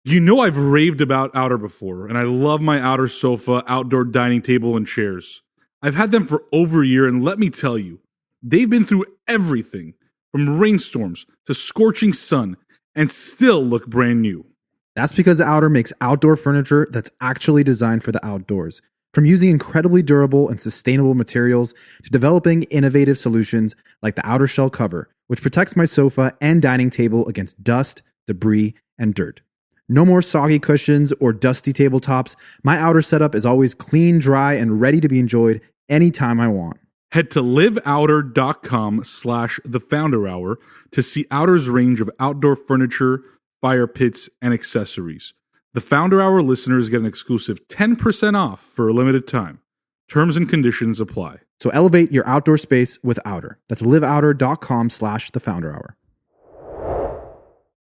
You know I've raved about Outer before, and I love my Outer sofa, outdoor dining table, and chairs. I've had them for over a year, and let me tell you, they've been through everything, from rainstorms to scorching sun, and still look brand new. That's because Outer makes outdoor furniture that's actually designed for the outdoors. From using incredibly durable and sustainable materials to developing innovative solutions like the Outer Shell cover, which protects my sofa and dining table against dust, debris, and dirt. No more soggy cushions or dusty tabletops. My Outer setup is always clean, dry, and ready to be enjoyed anytime I want. Head to liveouter.com/thefounderhour to see Outer's range of outdoor furniture, fire pits, and accessories. The Founder Hour listeners get an exclusive 10% off for a limited time. Terms and conditions apply. So elevate your outdoor space with Outer. That's liveouter.com/thefounderhour.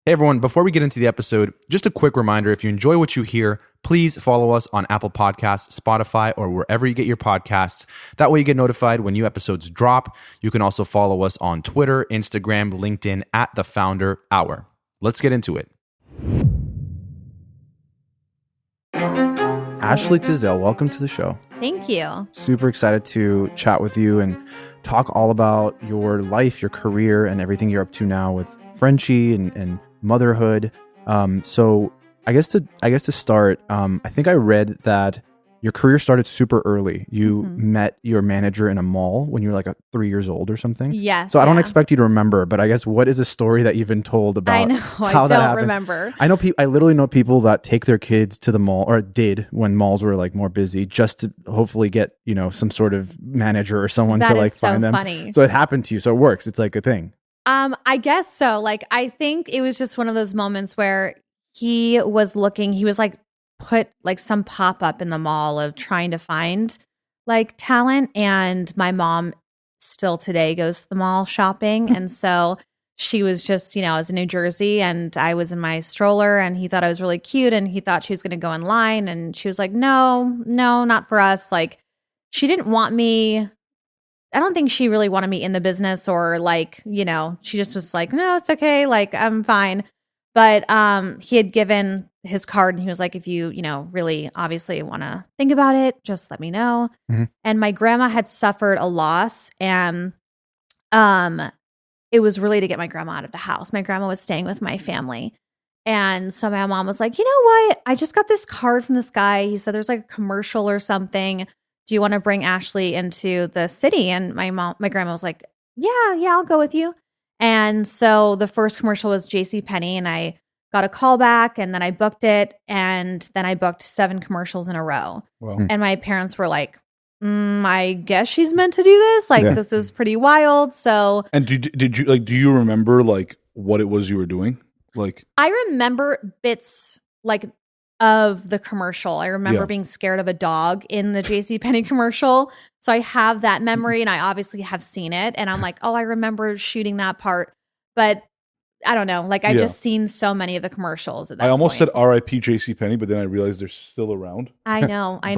Hey everyone, before we get into the episode, just a quick reminder, if you enjoy what you hear, please follow us on Apple Podcasts, Spotify, or wherever you get your podcasts. That way you get notified when new episodes drop. You can also follow us on Twitter, Instagram, LinkedIn at The Founder Hour. Let's get into it. Ashley Tisdale, welcome to the show. Thank you. Super excited to chat with you and talk all about your life, your career, and everything you're up to now with Frenshe and motherhood. So I guess to start, I think I read that your career started super early. You met your manager in a mall when you were like 3 years old or something. Yes. So I don't expect you to remember, but I guess what is a story that you've been told about? I know. How I that don't happened? remember. I know. I literally know people that take their kids to the mall, or did when malls were like more busy, just to hopefully get some sort of manager or someone That to like is so find them. funny. So it happened to you. So it works. It's like a thing. I guess so. Like, I think it was just one of those moments where he was like put like some pop-up in the mall of trying to find like talent. And my mom still today goes to the mall shopping. And so she was just, I was in New Jersey and I was in my stroller and he thought I was really cute and he thought she was going to go in line. And she was like, no, not for us. Like, she didn't want me. I don't think she really wanted me in the business or like, she just was like, no, it's okay. Like, I'm fine. But he had given his card and he was like, if you, really obviously want to think about it, just let me know. Mm-hmm. And my grandma had suffered a loss and it was really to get my grandma out of the house. My grandma was staying with my family. And so my mom was like, you know what? I just got this card from this guy. He said there's like a commercial or something. Do you want to bring Ashley into the city? And my grandma was like, yeah, I'll go with you. And so the first commercial was JCPenney and I got a call back and then I booked it. And then I booked 7 commercials in a row. Wow. And my parents were like, I guess she's meant to do this. Like, This is pretty wild. So. And do you remember like what it was you were doing? Like, I remember bits like of the commercial. I remember being scared of a dog in the JCPenney commercial. So I have that memory and I obviously have seen it. And I'm like, oh, I remember shooting that part. But I don't know. Like, I just seen so many of the commercials at that I almost point. said R.I.P. JCPenney, but then I realized they're still around. I know. I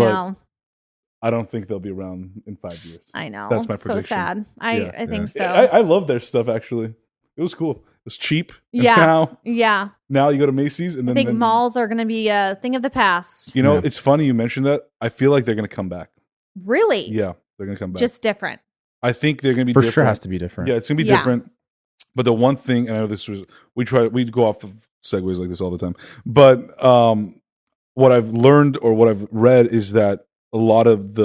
don't think they'll be around in 5 years. I know. That's my prediction. So sad. I think so. I love their stuff, actually. It was cool. It's cheap. And now you go to Macy's and then I think malls are going to be a thing of the past. It's funny you mentioned that. I feel like they're going to come back. Really? Yeah, they're going to come back. Just different. I think they're going to be for different. sure. Has to be different. Yeah, it's going to be different. But the one thing, and I know this was we go off of segues like this all the time. But what I've learned or what I've read is that a lot of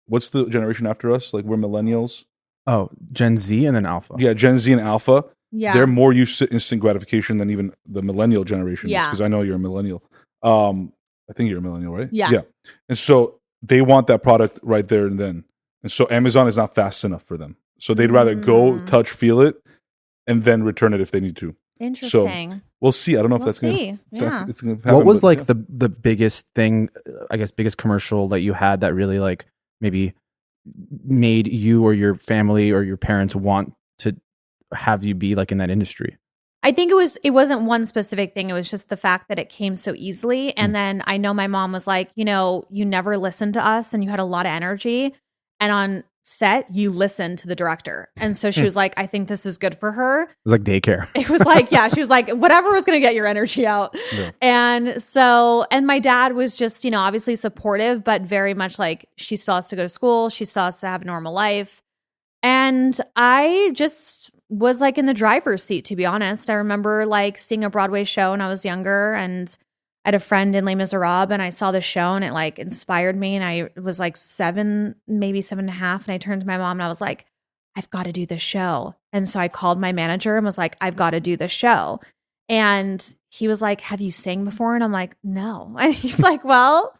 what's the generation after us? Like, we're millennials. Oh, Gen Z and then Alpha. Yeah, Gen Z and Alpha. Yeah. They're more used to instant gratification than even the millennial generation is, because I know you're a millennial. I think you're a millennial, right? Yeah. And so they want that product right there and then. And so Amazon is not fast enough for them. So they'd rather go, touch, feel it, and then return it if they need to. Interesting. So we'll see. I don't know if that's going to happen. What was like the biggest thing, I guess, biggest commercial that you had that really like maybe made you or your family or your parents want to have you be like in that industry? I think it wasn't one specific thing. It was just the fact that it came so easily. And then I know my mom was like, you never listened to us and you had a lot of energy. And on set, you listen to the director. And so she was like, I think this is good for her. It was like daycare. It was like, yeah, she was like, whatever was going to get your energy out. Yeah. And my dad was just, obviously supportive, but very much like, she still has to go to school. She still has to have a normal life. And I just was like in the driver's seat, to be honest. I remember like seeing a Broadway show when I was younger, and I had a friend in Les Miserables, and I saw the show and it like inspired me. And I was like 7, maybe 7.5. And I turned to my mom and I was like, I've got to do this show. And so I called my manager and was like, I've got to do this show. And he was like, have you sang before? And I'm like, no. And he's like, well,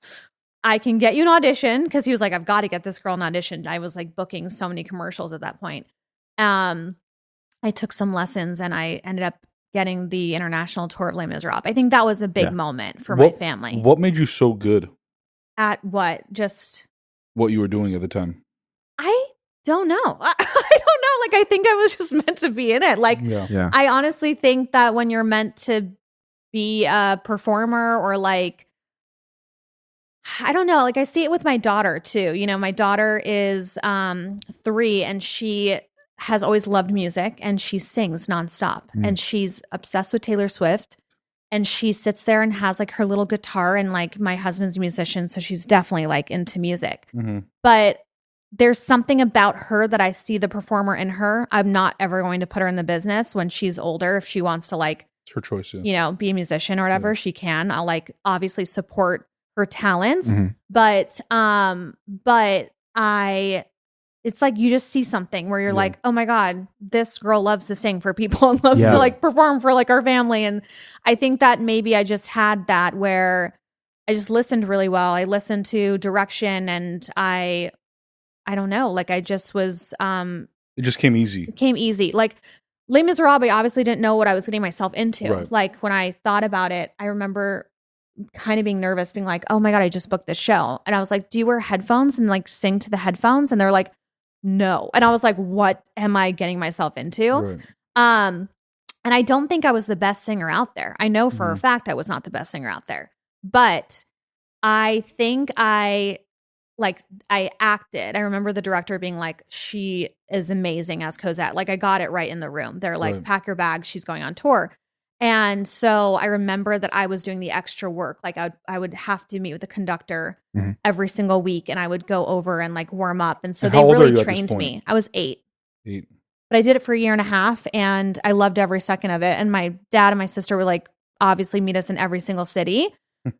I can get you an audition. Cause he was like, I've got to get this girl an audition. I was like booking so many commercials at that point. I took some lessons and I ended up getting the international tour of Les Miserables. I think that was a big moment for my family. What made you so good At what? Just what you were doing at the time? I don't know. I don't know. Like, I think I was just meant to be in it. Like, Yeah. I honestly think that when you're meant to be a performer, or like, I don't know, like I see it with my daughter too. My daughter is 3 and she has always loved music, and she sings nonstop. And she's obsessed with Taylor Swift, and she sits there and has like her little guitar, and like my husband's a musician, so she's definitely like into music. But there's something about her that I see the performer in her. I'm not ever going to put her in the business when she's older. If she wants to like, It's her choice. Yeah. be a musician or whatever, she can. I'll like obviously support her talents, but it's like you just see something where you're like, oh my God, this girl loves to sing for people and loves to like perform for like our family. And I think that maybe I just had that where I just listened really well. I listened to direction, and I don't know, like I just was It just came easy. Like Les Miserables, I obviously didn't know what I was getting myself into. Right. Like when I thought about it, I remember kind of being nervous, being like, oh my God, I just booked this show. And I was like, do you wear headphones and like sing to the headphones? And they're like, no. And I was like, what am I getting myself into? Right. And I don't think I was the best singer out there. I know for a fact I was not the best singer out there, but I think I acted. I remember the director being like, she is amazing as Cosette. Like I got it right in the room. They're like, pack your bags, she's going on tour. And so I remember that I was doing the extra work. Like I would have to meet with the conductor every single week, and I would go over and like warm up. And so they really trained me. I was 8. But I did it for a year and a half, and I loved every second of it. And my dad and my sister would like obviously meet us in every single city.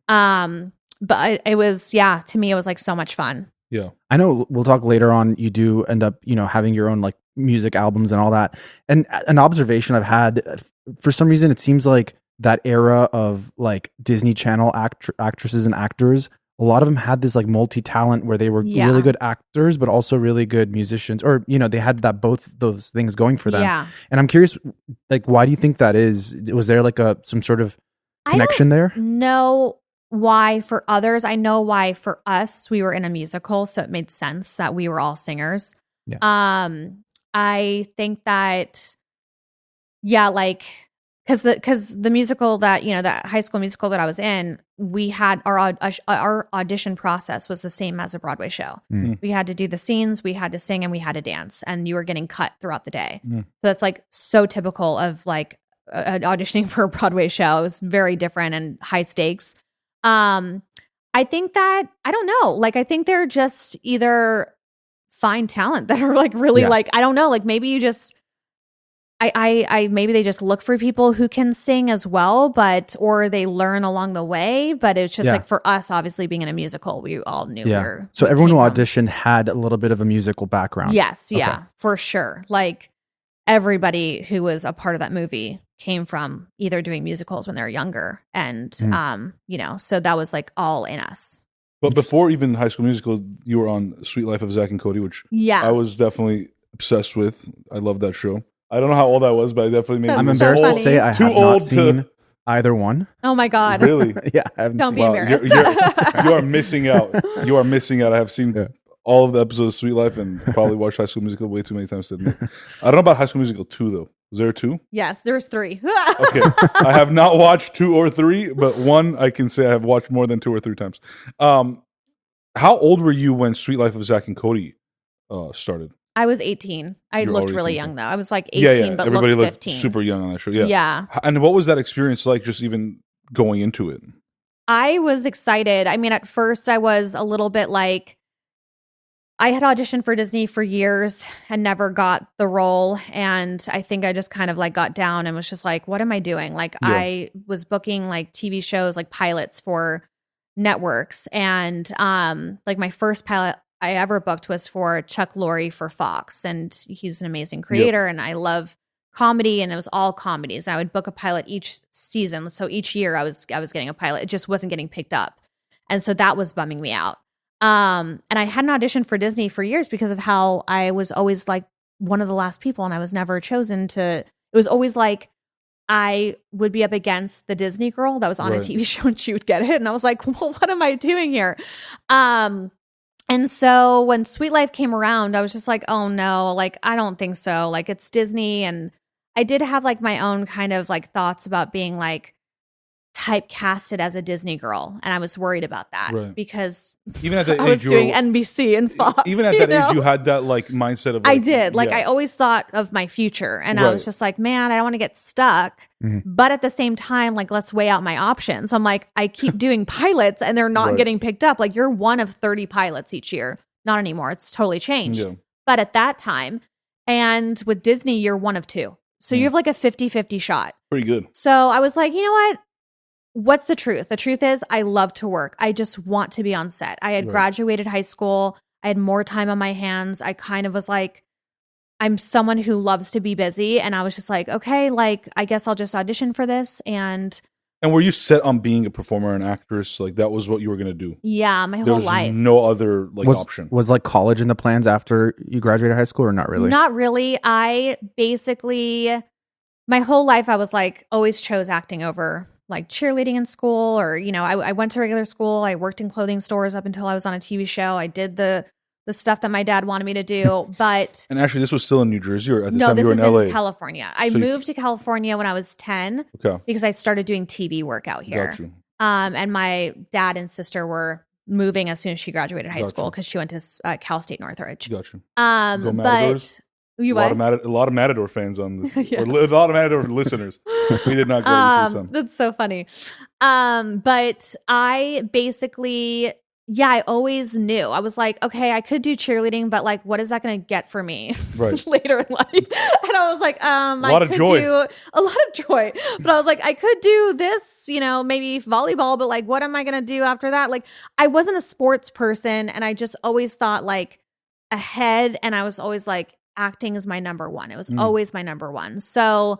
But it was, to me, it was like so much fun. Yeah. I know we'll talk later on. You do end up, having your own like music albums and all that. And an observation I've had, for some reason, it seems like that era of like Disney Channel actresses and actors, a lot of them had this like multi-talent where they were really good actors, but also really good musicians, or, they had both those things going for them. Yeah. And I'm curious, like, why do you think that is? Was there like some sort of connection there? No. Why for others. I know why for us, we were in a musical, so it made sense that we were all singers. Yeah. I think that, like, because the musical that, that high school musical that I was in, we had our audition process was the same as a Broadway show. We had to do the scenes, we had to sing, and we had to dance, and you were getting cut throughout the day. So that's like so typical of like auditioning for a Broadway show. It was very different and high stakes. I think that, I don't know, like, I think they're just either find talent that are like really like, I don't know, like maybe you just, maybe they just look for people who can sing as well, or they learn along the way. But it's just like for us, obviously being in a musical, we all knew So everyone who auditioned had a little bit of a musical background. Yes. Okay. Yeah, for sure. Like everybody who was a part of that movie came from either doing musicals when they were younger, and so that was like all in us. But before even High School Musical, you were on Sweet Life of Zack and Cody, which I was definitely obsessed with. I love that show. I don't know how old I was, but I definitely made. I'm embarrassed to say I have not seen either one. Oh my God! Really? Yeah, I haven't. Don't be embarrassed. You are missing out. You are missing out. I have seen all of the episodes of Sweet Life and probably watched High School Musical way too many times to admit. I don't know about High School Musical 2 though. Was there 2? Yes, there's 3. Okay. I have not watched 2 or 3, but 1 I can say I have watched more than 2 or 3 times. How old were you when Sweet Life of Zack and Cody started? I was 18. I You're looked already really thinking. young though. I was like 18, but Everybody looked looked 15. super young on that show. Yeah. Yeah. And what was that experience like? Just even going into it. I was excited. I mean, at first I was a little bit like, I had auditioned for Disney for years and never got the role. And I think I just kind of like got down and was just like, what am I doing? Like I was booking like TV shows, like pilots for networks. And like my first pilot I ever booked was for Chuck Lorre for Fox. And he's an amazing creator. And I love comedy, and it was all comedies. And I would book a pilot each season. So each year I was getting a pilot. It just wasn't getting picked up. And so that was bumming me out. And I hadn't auditioned for Disney for years because of how I was always like one of the last people, and I was never chosen to. It was always like I would be up against the Disney girl that was on a TV show and she would get it. And I was like, well, what am I doing here? And so when Sweet Life came around, I was just like, oh no, like, I don't think so. Like, it's Disney. And I did have like my own kind of like thoughts about being like typecasted as a Disney girl. And I was worried about that because even at that I age, was doing NBC and Fox. Even at that age, you had that like mindset of like, I did. Like, I always thought of my future. And I was just like, man, I don't want to get stuck. But at the same time, like, let's weigh out my options. I'm like, I keep doing pilots and they're not getting picked up. Like, you're one of 30 pilots each year. Not anymore. It's totally changed. But at that time, and with Disney, you're one of 2. So you have like a 50-50 shot. Pretty good. So I was like, you know what? What's the truth? The truth is I love to work. I just want to be on set. I had graduated high school. I had more time on my hands. I kind of was like, I'm someone who loves to be busy. And I was just like, okay, like, I guess I'll just audition for this. And were you set on being a performer and actress? Like, that was what you were going to do? Yeah, my there whole was life. No other like option. Was like college in the plans after you graduated high school, or not really? Not really. I basically, my whole life, I was like, always chose acting over like cheerleading in school, or, you know, I went to regular school. I worked in clothing stores up until I was on a TV show. I did the stuff that my dad wanted me to do. But and actually, this was still in New Jersey, or at the no, time this you were is in LA? in California. I moved to California when I was 10 because I started doing TV work out here. Got you. And my dad and sister were moving as soon as she graduated high school because she went to Cal State Northridge. Got you. But a lot of Matador fans on this, or a lot of Matador listeners. We did not go to some. That's so funny. But I basically, I always knew. I was like, okay, I could do cheerleading, but like, what is that going to get for me later in life? And I was like, a lot of joy. But I was like, I could do this, you know, maybe volleyball, but like, what am I going to do after that? Like, I wasn't a sports person, and I just always thought like ahead, and I was always like, acting is my number one. It was always my number one. So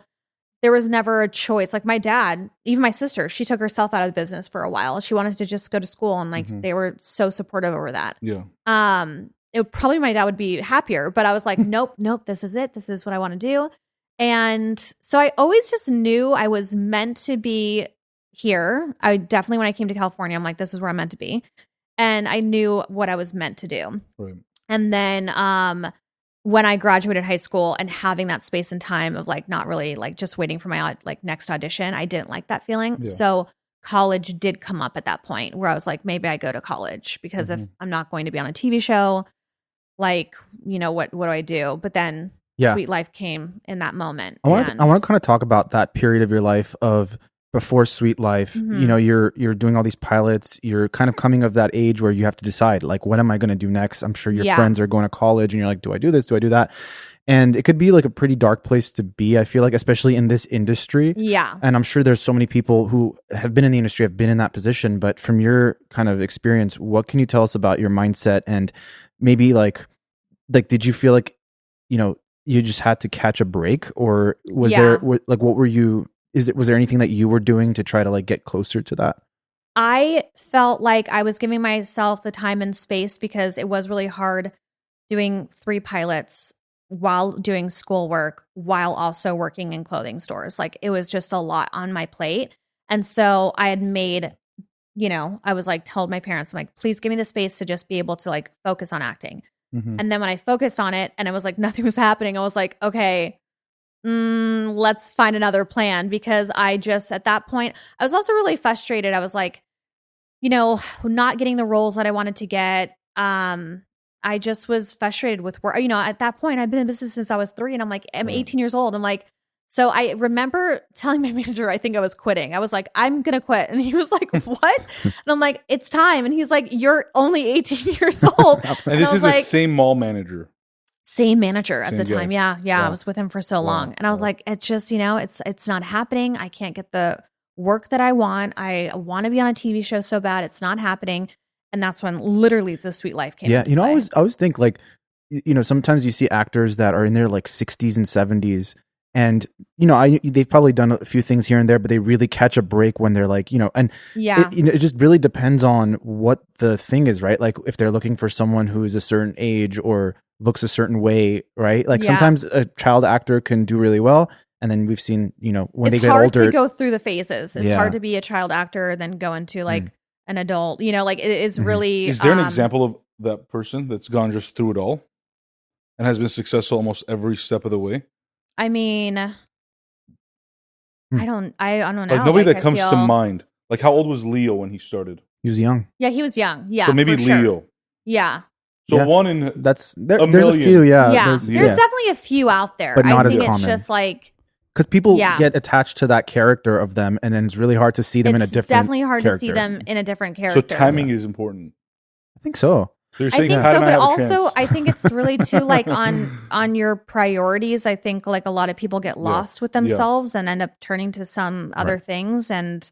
there was never a choice. Like my dad, even my sister, she took herself out of the business for a while. She wanted to just go to school, and like they were so supportive over that. Probably my dad would be happier, but I was like, nope, this is it. This is what I want to do. And so I always just knew I was meant to be here. I definitely, when I came to California, I'm like, this is where I'm meant to be. And I knew what I was meant to do. Right. And then, when I graduated high school and having that space and time of like not really like just waiting for my like next audition, I didn't like that feeling. So college did come up at that point where I was like, maybe I go to college, because if I'm not going to be on a TV show, like, you know, what do I do? But then Sweet Life came in that moment. I want to kind of talk about that period of your life of before Sweet Life. You know, you're doing all these pilots. You're kind of coming of that age where you have to decide, like, what am I going to do next? I'm sure your friends are going to college, and you're like, do I do this? Do I do that? And it could be like a pretty dark place to be, I feel like, especially in this industry. Yeah. And I'm sure there's so many people who have been in the industry, have been in that position. But from your kind of experience, what can you tell us about your mindset? And maybe like did you feel like, you know, you just had to catch a break, or was there like, what were you? Was there anything that you were doing to try to like get closer to that? I felt like I was giving myself the time and space, because it was really hard doing 3 pilots while doing schoolwork, while also working in clothing stores. Like, it was just a lot on my plate. And so I had made, you know, I was like, told my parents, I'm like, please give me the space to just be able to like focus on acting. And then when I focused on it and it was like nothing was happening, I was like, okay, let's find another plan, because I just, at that point, I was also really frustrated. I was like, you know, not getting the roles that I wanted to get. I I just was frustrated with work. You know, at that point, I've been in business since I was 3, and I'm like, I'm 18 years old. I'm like, so I remember telling my manager, I think I was quitting. I was like, I'm going to quit. And he was like, what? And I'm like, it's time. And he's like, you're only 18 years old. And this is the same mall manager. Same manager at Same the time. guy. Yeah. Wow. I was with him for so Wow. long. And I was like, it's just, you know, it's not happening. I can't get the work that I want. I want to be on a TV show so bad. It's not happening. And that's when literally The Sweet Life came. Yeah, into you know, play. I always think like, you know, sometimes you see actors that are in their like 60s and 70s, and you know, they've probably done a few things here and there, but they really catch a break when they're like, you know, and Yeah. it just really depends on what the thing is, right? Like if they're looking for someone who is a certain age or looks a certain way, right? Like Yeah. sometimes a child actor can do really well, and then we've seen, you know, when It's they get hard older, to go through the phases. It's Yeah. hard to be a child actor, then go into like an adult, you know, like it is really. Is there an example of that person that's gone just through it all and has been successful almost every step of the way? I mean, I don't know. Like nobody Like, that I comes to feel- mind. Like how old was Leo when he started? he was young. Yeah, he was young. Yeah. So maybe for sure. Leo. Yeah. So Yeah. one in That's there's a million. few, yeah. Yeah. There's definitely a few out there. But not I as think it's common. just like, because people Yeah. get attached to that character of them, and then it's really hard to see them in a it's different. definitely hard to see character. them in a different so character. timing is important. I think so. So you're I saying think Pat so, and I but have a also chance. I think it's really too like on your priorities. I think like a lot of people get lost with themselves and end up turning to some other things, and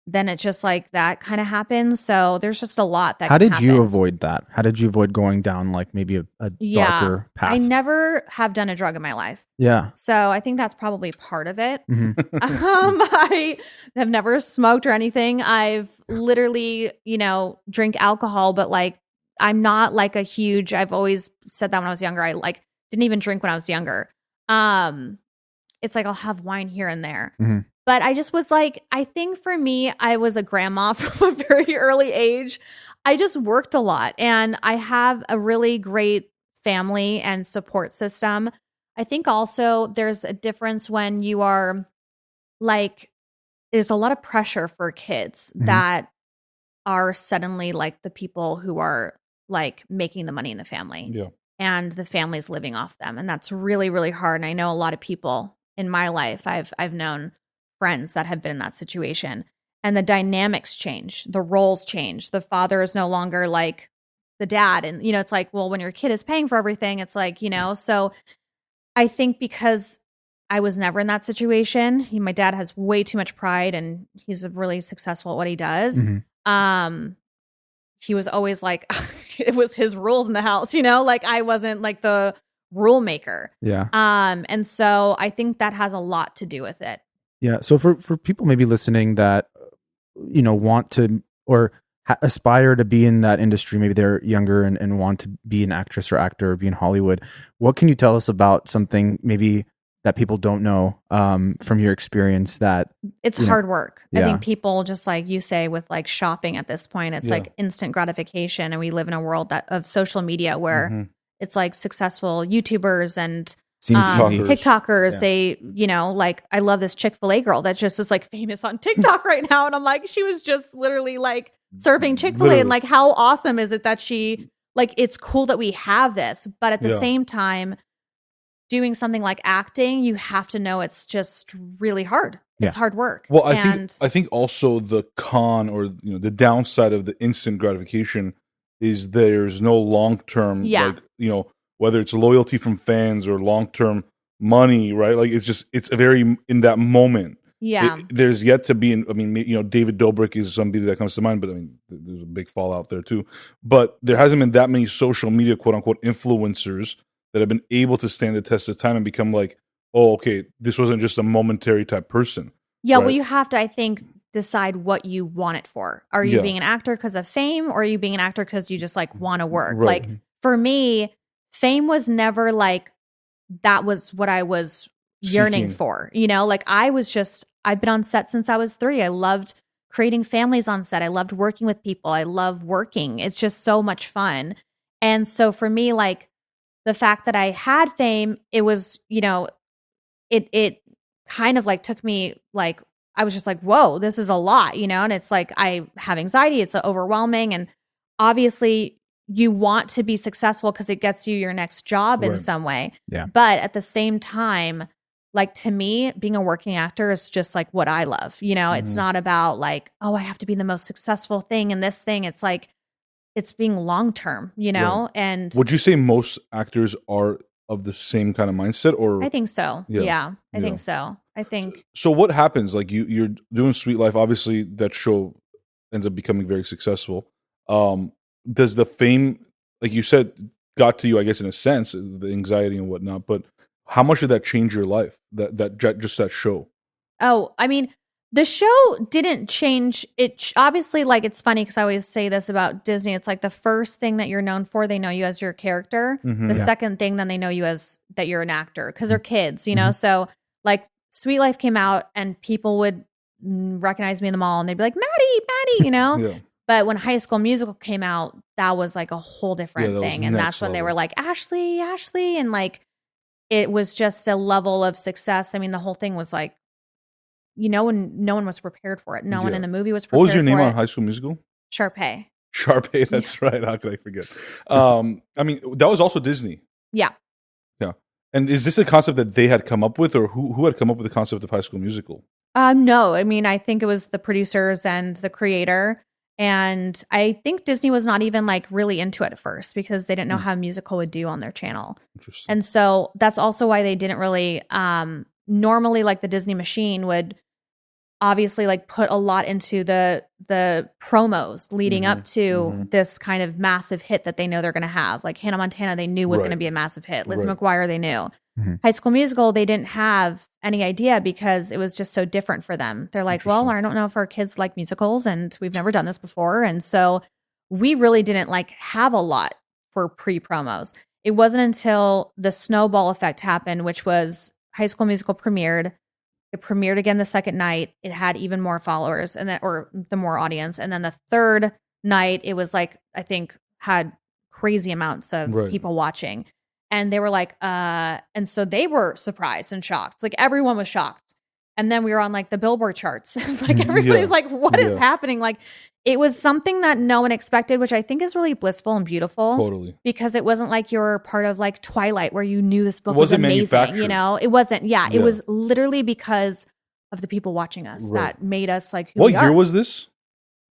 then it just like that kind of happens. So there's just a lot that. How can did you happen. avoid that? How did you avoid going down like maybe a darker path? I never have done a drug in my life, Yeah. so I think that's probably part of it. Mhm. I have never smoked or anything. I've literally, you know, drink alcohol, but like I'm not like a huge. I've always said that when I was younger. I like didn't even drink when I was younger. It's like I'll have wine here and there. Mhm. But I just was like, I think for me, I was a grandma from a very early age. I just worked a lot, and I have a really great family and support system. I think also there's a difference when you are like, there's a lot of pressure for kids that are suddenly like the people who are like making the money in the family. Yeah. And the family's living off them. And that's really, really hard. And I know a lot of people in my life, I've known friends that have been in that situation, and the dynamics change, the roles change. The father is no longer like the dad. And, you know, it's like, well, when your kid is paying for everything, it's like, you know, so I think because I was never in that situation, my dad has way too much pride, and he's really successful at what he does. Mhm. He was always like, it was his rules in the house, you know, like I wasn't like the rule maker. Yeah. And so I think that has a lot to do with it. Yeah. So for people maybe listening that, you know, want to or aspire to be in that industry, maybe they're younger and want to be an actress or actor or be in Hollywood, what can you tell us about something maybe that people don't know from your experience that It's you know, hard work. I yeah. think people, just like you say, with like shopping at this point, it's like instant gratification. And we live in a world of social media where it's like successful YouTubers and seems easy? TikTokers. Yeah. They, you know, like I love this Chick-fil-A girl that just is like famous on TikTok right now. And I'm like, she was just literally like serving Chick-fil-A. Literally. And like, how awesome is it that she, like, it's cool that we have this. But at the Yeah. same time, doing something like acting, you have to know it's just really hard. It's Yeah. hard work. Well, and I think also the con or the downside of the instant gratification is there's no long term Yeah. like whether it's loyalty from fans or long term money, right? Like it's a very in that moment. yeah. There's yet to be. David Dobrik is somebody that comes to mind, but I mean, there's a big fallout there too. But there hasn't been that many social media quote unquote influencers that have been able to stand the test of time and become like, oh, okay, this wasn't just a momentary type person. Yeah, well, right? you have to, I think, decide what you want it for. Are you Yeah. being an actor because of fame, or are you being an actor because you just like want to work? Right. Like for me, fame was never like that was what I was yearning Seeking. for. You know, like I've been on set since I was 3. I loved creating families on set. I loved working with people. I love working. It's just so much fun. And so for me, like the fact that I had fame, it was, it kind of like took me like, I was just like, whoa, this is a lot, and it's like I have anxiety. It's overwhelming. And obviously, you want to be successful because it gets you your next job in Right. some way. Yeah. But at the same time, like to me, being a working actor is just like what I love. You know, it's not about like, oh, I have to be the most successful thing in this thing. It's like, it's being long term, you know? And Would you say most actors are of the same kind of mindset, or I think so. Yeah. Yeah, I Yeah. think so. I think so? What happens? Like you're doing Sweet Life. Obviously, that show ends up becoming very successful. Does the fame, like you said, got to you? I guess in a sense, the anxiety and whatnot. But how much did that change your life? Just that show. Oh, I mean, the show didn't change. It obviously, like, it's funny because I always say this about Disney. It's like the first thing that you're known for, they know you as your character. The second thing, then they know you as that you're an actor because they're kids, you know? So, like, Sweet Life came out and people would recognize me in the mall and they'd be like, Maddie, you know? Yeah. But when High School Musical came out, that was like a whole different that was thing. And next that's when they level. were like, Ashley. And like, it was just a level of success. I mean, the whole thing was like, no one was prepared for it. No one Yeah. in the movie was prepared What was your name for on it. High School Musical? Sharpay. Sharpay. That's right. How could I forget? I mean, that was also Disney. Yeah. Yeah. And is this a concept that they had come up with, or who had come up with the concept of High School Musical? No, I mean, I think it was the producers and the creator. And I think Disney was not even like really into it at first because they didn't know how a musical would do on their channel. Interesting. And so that's also why they didn't really, normally like the Disney machine would obviously like put a lot into the promos leading up to this kind of massive hit that they know they're going to have. Like Hannah Montana, they knew was Right. going to be a massive hit. Lizzie Right. McGuire, they knew. High School Musical, they didn't have any idea because it was just so different for them. They're like, well, I don't know if our kids like musicals and we've never done this before. And so we really didn't like have a lot for pre-promos. It wasn't until the snowball effect happened, which was High School Musical premiered. It premiered again the second night. It had even more followers and then, or the more audience. And then the third night, it was like, I think had crazy amounts of Right. people watching. And they were like, and so they were surprised and shocked. Like everyone was shocked. And then we were on like the Billboard charts. Like everybody's Yeah. like, what is Yeah. happening? Like it was something that no one expected, which I think is really blissful and beautiful. Totally. Because it wasn't like you're part of like Twilight where you knew this book It was wasn't amazing. manufactured. You know, it wasn't. Yeah, it Yeah. was literally because of the people watching us Right. that made us like who What we are. year was this?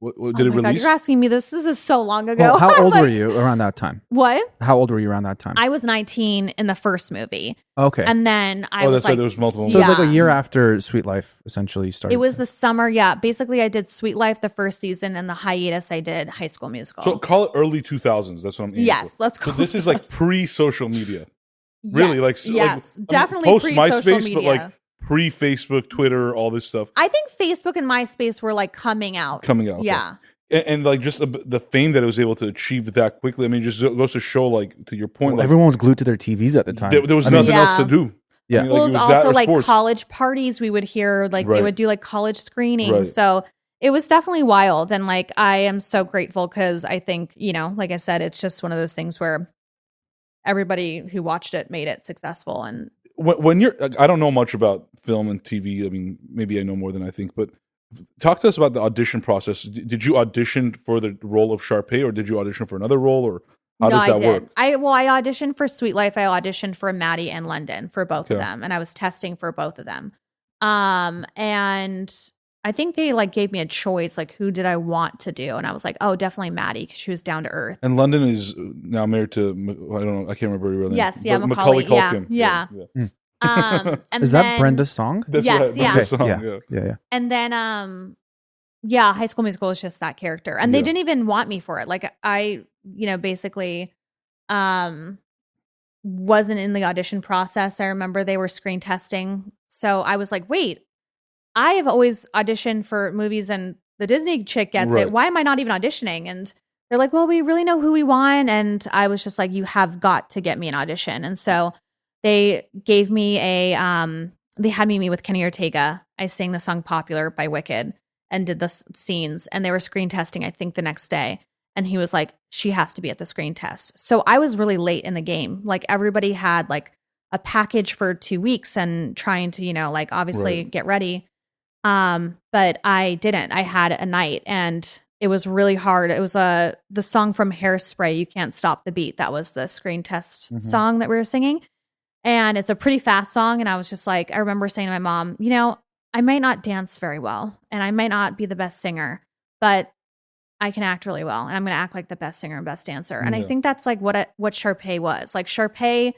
What did it Oh my God, release? you're asking me this. This is so long ago. Well, how I'm old like, were you around that time? What? How old were you around that time? I was 19 in the first movie. Okay. And then I Oh, was that's right. like, There was multiple. so it was like a yeah. year after Sweet Life essentially started. it was the summer. Yeah. Basically, I did Sweet Life the first season, and the hiatus, I did High School Musical. So call it early 2000s. That's what I'm aiming yes, for. let's So go. this is like pre-social media. Really? Yes, Like yes, like, definitely post pre-social MySpace, media. but like pre-Facebook, Twitter, all this stuff I think Facebook and MySpace were like coming out. coming out. Okay. Yeah. And like just the fame that it was able to achieve that quickly. I mean, just goes to show, like, to your point, Well, like everyone was glued to their TVs at the time. there was I mean, nothing else to do. Yeah. I mean, Well, like, it was that also or like sports. college parties we would hear, like Right. they would do like college screenings. Right. So it was definitely wild. And like, I am so grateful because I think, you know, like I said, it's just one of those things where everybody who watched it made it successful. And When you're, like, I don't know much about film and TV. I mean, maybe I know more than I think, but talk to us about the audition process. Did you audition for the role of Sharpay, or did you audition for another role, or how does I that did. work? I auditioned for Sweet Life. I auditioned for Maddie and London for both of Okay. them, and I was testing for both of them. And I think they like gave me a choice, like who did I want to do, and I was like, oh, definitely Maddie because she was down to earth. And London is now married to, I don't know, I can't remember her real name. Yes, yeah, But Macaulay, yeah, Culkin. yeah. And Is then, that Brenda's song? That's Yes, right, yeah. Brenda's Okay, song, yeah. yeah. Yeah. And then, yeah, High School Musical is just that character, and they Yeah. didn't even want me for it. Like I, you know, basically, wasn't in the audition process. I remember they were screen testing, so I was like, wait, I have always auditioned for movies, and the Disney chick gets Right. it. Why am I not even auditioning? And they're like, well, we really know who we want, and I was just like, you have got to get me an audition, and so they gave me they had me meet with Kenny Ortega. I sang the song Popular by Wicked and did the scenes, and they were screen testing, I think, the next day. And he was like, she has to be at the screen test. So I was really late in the game. Like everybody had like a package for 2 weeks and trying to, you know, like obviously Right. get ready. But I didn't. I had a night, and it was really hard. It was the song from Hairspray, "You Can't Stop the Beat." That was the screen test song that we were singing. And it's a pretty fast song. And I was just like, I remember saying to my mom, you know, I might not dance very well and I might not be the best singer, but I can act really well. And I'm going to act like the best singer and best dancer. And I think that's like what Sharpay was. Like Sharpay,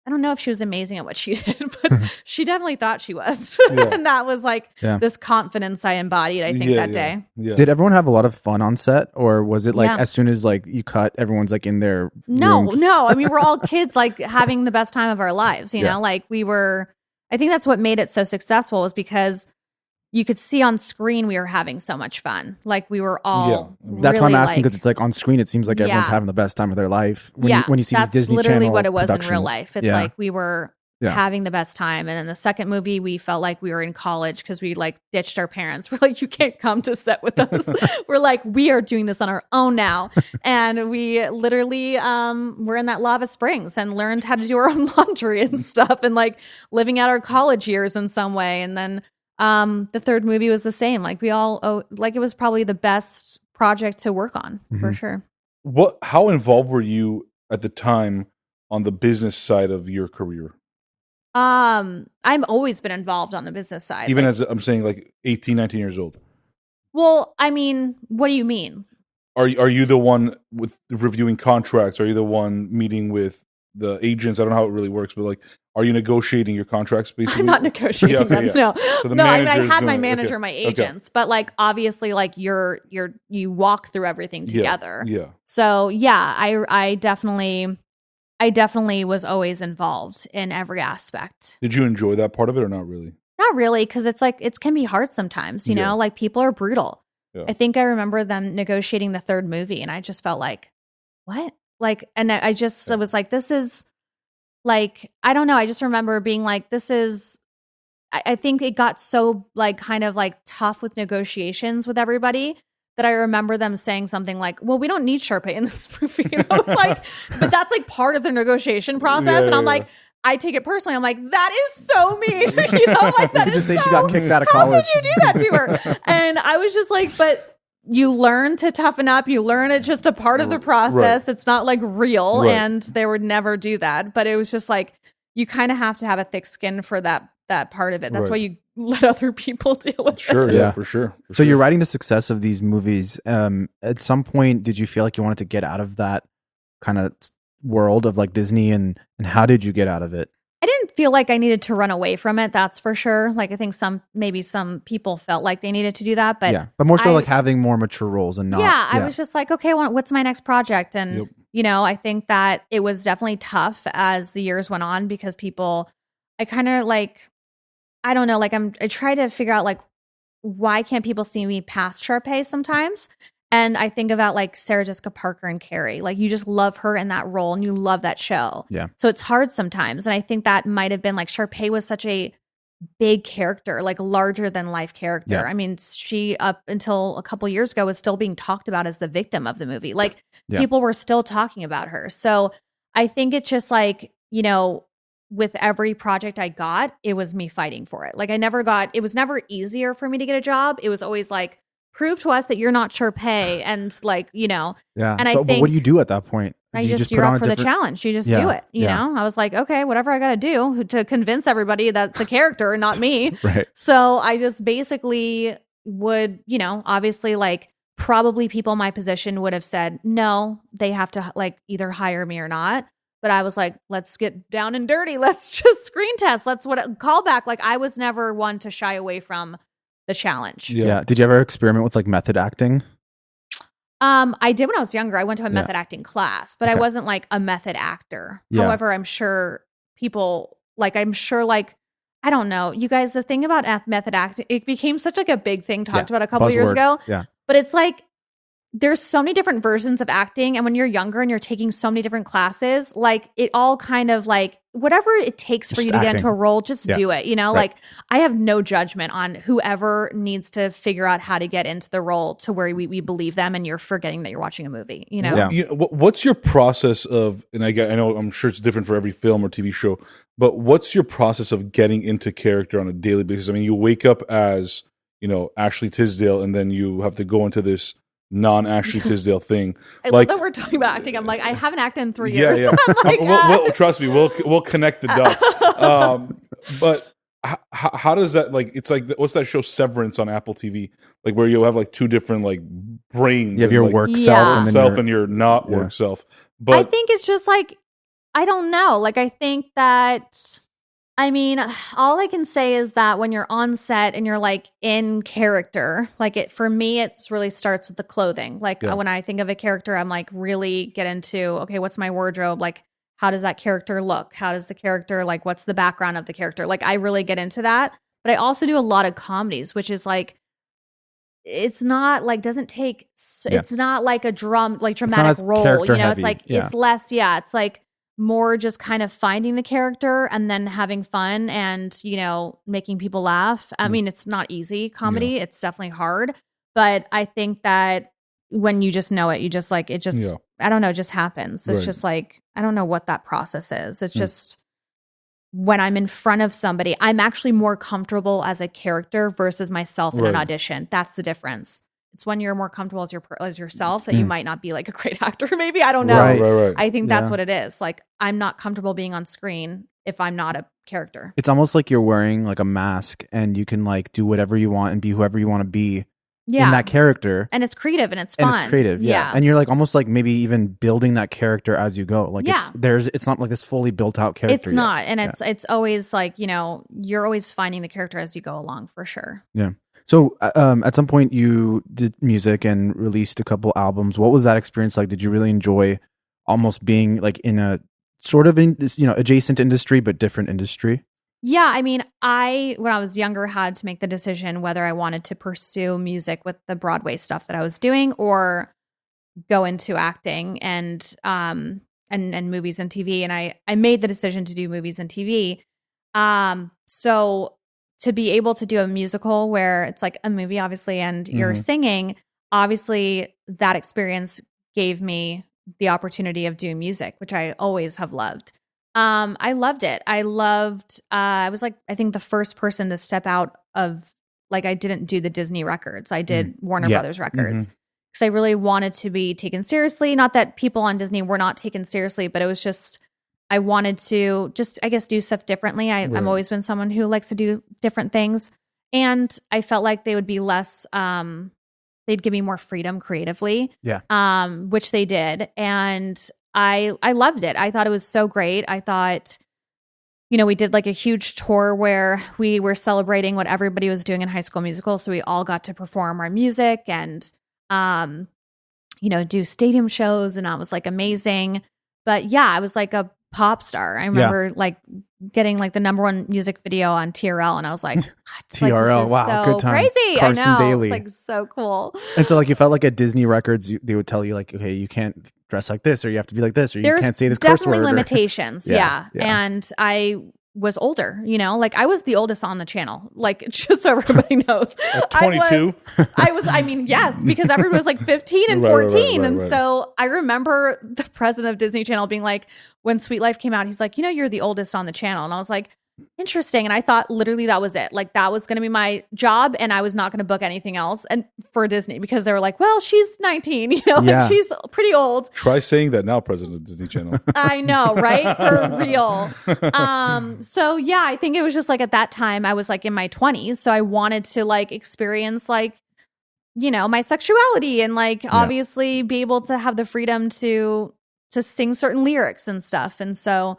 I don't know if she was amazing at what she did, but she definitely thought she was. And that was like this confidence I embodied, I think, that day. Yeah. Did everyone have a lot of fun on set? Or was it like as soon as like you cut, everyone's like in their No. I mean, we're all kids like having the best time of our lives, you know? Like I think that's what made it so successful, was because you could see on screen we were having so much fun. Like we were all That's why I'm asking, because it's like on screen it seems like everyone's having the best time of their life. When you see these Disney that's literally Channel what it was in productions. real life. It's like we were having the best time. And in the second movie, we felt like we were in college because we like ditched our parents. We're like, you can't come to set with us. We're like, we are doing this on our own now. And we literally were in that Lava Springs and learned how to do our own laundry and stuff, and like living out our college years in some way. And then the third movie was the same. Like we all, like it was probably the best project to work on for sure. How involved were you at the time on the business side of your career? I've always been involved on the business side. Even like, as I'm saying, like 18, 19 years old. Well, I mean, what do you mean? Are you the one with reviewing contracts? Are you the one meeting with the agents? I don't know how it really works, but like, are you negotiating your contracts basically? I'm not negotiating them. No, So the no. I mean, I manager's had my doing it. manager, my agents, but like obviously, like you walk through everything together. Yeah. So yeah, I definitely was always involved in every aspect. Did you enjoy that part of it or not really? Not really, because it's like it can be hard sometimes. You know, like people are brutal. Yeah. I think I remember them negotiating the third movie, and I just felt like, what? Like, and I just was like, this is. Like, I don't know. I just remember being like, this is, I think it got so like kind of like tough with negotiations with everybody that I remember them saying something like, well, we don't need Sharpay in this movie. And I was like, but that's like part of the negotiation process. And I'm like, I take it personally. I'm like, that is so mean. You know, like that you could just say she got kicked out of how college. How could you do that to her? And I was just like, but you learn to toughen up. You learn it's just a part of the process. It's not like real, and they would never do that. But it was just like, you kind of have to have a thick skin for that part of it. That's why you let other people deal with it. Sure, yeah, for sure. So you're writing the success of these movies. At some point, did you feel like you wanted to get out of that kind of world of like Disney, and how did you get out of it? I didn't feel like I needed to run away from it. That's for sure. Like I think maybe some people felt like they needed to do that, but but more so like having more mature roles and not. Yeah, I was just like, okay, what's my next project? And you know, I think that it was definitely tough as the years went on because I kind of like, I don't know, like I try to figure out like, why can't people see me past Sharpay sometimes? And I think about like Sarah Jessica Parker and Carrie. Like you just love her in that role and you love that show. Yeah. So it's hard sometimes. And I think that might have been like Sharpay was such a big character, like larger than life character. Yeah. I mean, she up until a couple years ago was still being talked about as the victim of the movie. Like people were still talking about her. So I think it's just like, you know, with every project I got, it was me fighting for it. Like it was never easier for me to get a job. It was always like, prove to us that you're not Sharpay, and like, you know. Yeah. And so, I think, but what do you do at that point? you're up for the challenge. You just do it. You know, I was like, okay, whatever I got to do to convince everybody that's a character and not me. Right. So I just basically would, you know, obviously like probably people in my position would have said, no, they have to like either hire me or not. But I was like, let's get down and dirty. Let's just screen test. Call back. Like I was never one to shy away from the challenge. Yeah. Did you ever experiment with like method acting? I did when I was younger. I went to a method acting class, but I wasn't like a method actor. Yeah. However, I'm sure people like, I don't know, you guys, the thing about method acting, it became such like a big thing talked about a couple years ago. Yeah. But it's like, there's so many different versions of acting. And when you're younger and you're taking so many different classes, like it all kind of like whatever it takes for Just you to get acting. into a role, just do it. You know, like I have no judgment on whoever needs to figure out how to get into the role to where we believe them and you're forgetting that you're watching a movie, you know? Yeah. What's your process of, and I know I'm sure it's different for every film or TV show, but what's your process of getting into character on a daily basis? I mean, you wake up as, you know, Ashley Tisdale, and then you have to go into this non-Ashley Tisdale thing. I love that we're talking about acting. I'm like, I haven't acted in 3 years. Yeah. I'm like, we'll trust me, we'll connect the dots. But how does that, like, it's like, what's that show Severance on Apple TV, like where you have like two different like brains, You have your like, work Yeah. self and your not Yeah. work self. I But think it's just like, I don't know. Like, I think that, I mean, all I can say is that when you're on set and you're like in character, like for me, it's really starts with the clothing. Like Yeah. when I think of a character, I'm like really get into, okay, what's my wardrobe? Like, how does that character look? How does the character, like, what's the background of the character? Like, I really get into that. But I also do a lot of comedies, which is like, it's not like, doesn't take, it's not like a dramatic as role, character you know, heavy. it's like, Yeah. it's less, it's like more just kind of finding the character and then having fun and, you know, making people laugh. I mean, it's not easy comedy. It's definitely hard. But I think that when you just know it, you just like, it just, I don't know, it just happens. It's Right. just like, I don't know what that process is. It's just when I'm in front of somebody, I'm actually more comfortable as a character versus myself in an Right. audition. That's the difference. It's when you're more comfortable as yourself that you might not be like a great actor. Maybe, I don't know. right. I think that's Yeah. what it is. Like, I'm not comfortable being on screen if I'm not a character. It's almost like you're wearing like a mask and you can like do whatever you want and be whoever you want to be Yeah. in that character. And it's creative and it's fun. And it's creative, yeah. And you're like almost like maybe even building that character as you go. Like it's not like this fully built out character. It's not. And it's always like, you know, you're always finding the character as you go along for sure. Yeah. So at some point you did music and released a couple albums. What was that experience like? Did you really enjoy almost being like in a sort of in this, you know, adjacent industry but different industry? Yeah, I mean, when I was younger, had to make the decision whether I wanted to pursue music with the Broadway stuff that I was doing or go into acting and movies and TV. And I made the decision to do movies and TV. So to be able to do a musical where it's like a movie, obviously, and you're singing, obviously that experience gave me the opportunity of doing music, which I always have loved. I loved it. I was like, I think the first person to step out of, like, I didn't do the Disney records. I did Warner Brothers records because I really wanted to be taken seriously. Not that people on Disney were not taken seriously, but it was just, I wanted to just, I guess, do stuff differently. I've always been someone who likes to do different things. And I felt like they would be less, they'd give me more freedom creatively. Yeah. Which they did. And I loved it. I thought it was so great. I thought, you know, we did like a huge tour where we were celebrating what everybody was doing in High School Musical. So we all got to perform our music and, you know, do stadium shows. And that was like amazing. But yeah, I was like a pop star. I remember like getting like the #1 music video on TRL. And I was like, what? TRL, like, wow, so good times. crazy. Carson I know. Daly. It's like so cool. And so like you felt like at Disney Records, they would tell you like, okay, you can't dress like this, or you have to be like this, or you can't say this curse word. There's definitely limitations. Yeah. And I was older, you know, like I was the oldest on the channel, like just so everybody knows. At 22? I mean, yes, because everyone was like 15 and 14. And so I remember the president of Disney Channel being like, when Sweet Life came out, he's like, you know, you're the oldest on the channel. And I was like, interesting. And I thought literally that was it. Like that was going to be my job and I was not going to book anything else and for Disney because they were like, well, she's 19, you know, like she's pretty old. Try saying that now, president of Disney Channel. I know, right? For real. So yeah, I think it was just like at that time I was like in my 20s. So I wanted to like experience like, you know, my sexuality and like obviously be able to have the freedom to sing certain lyrics and stuff. And so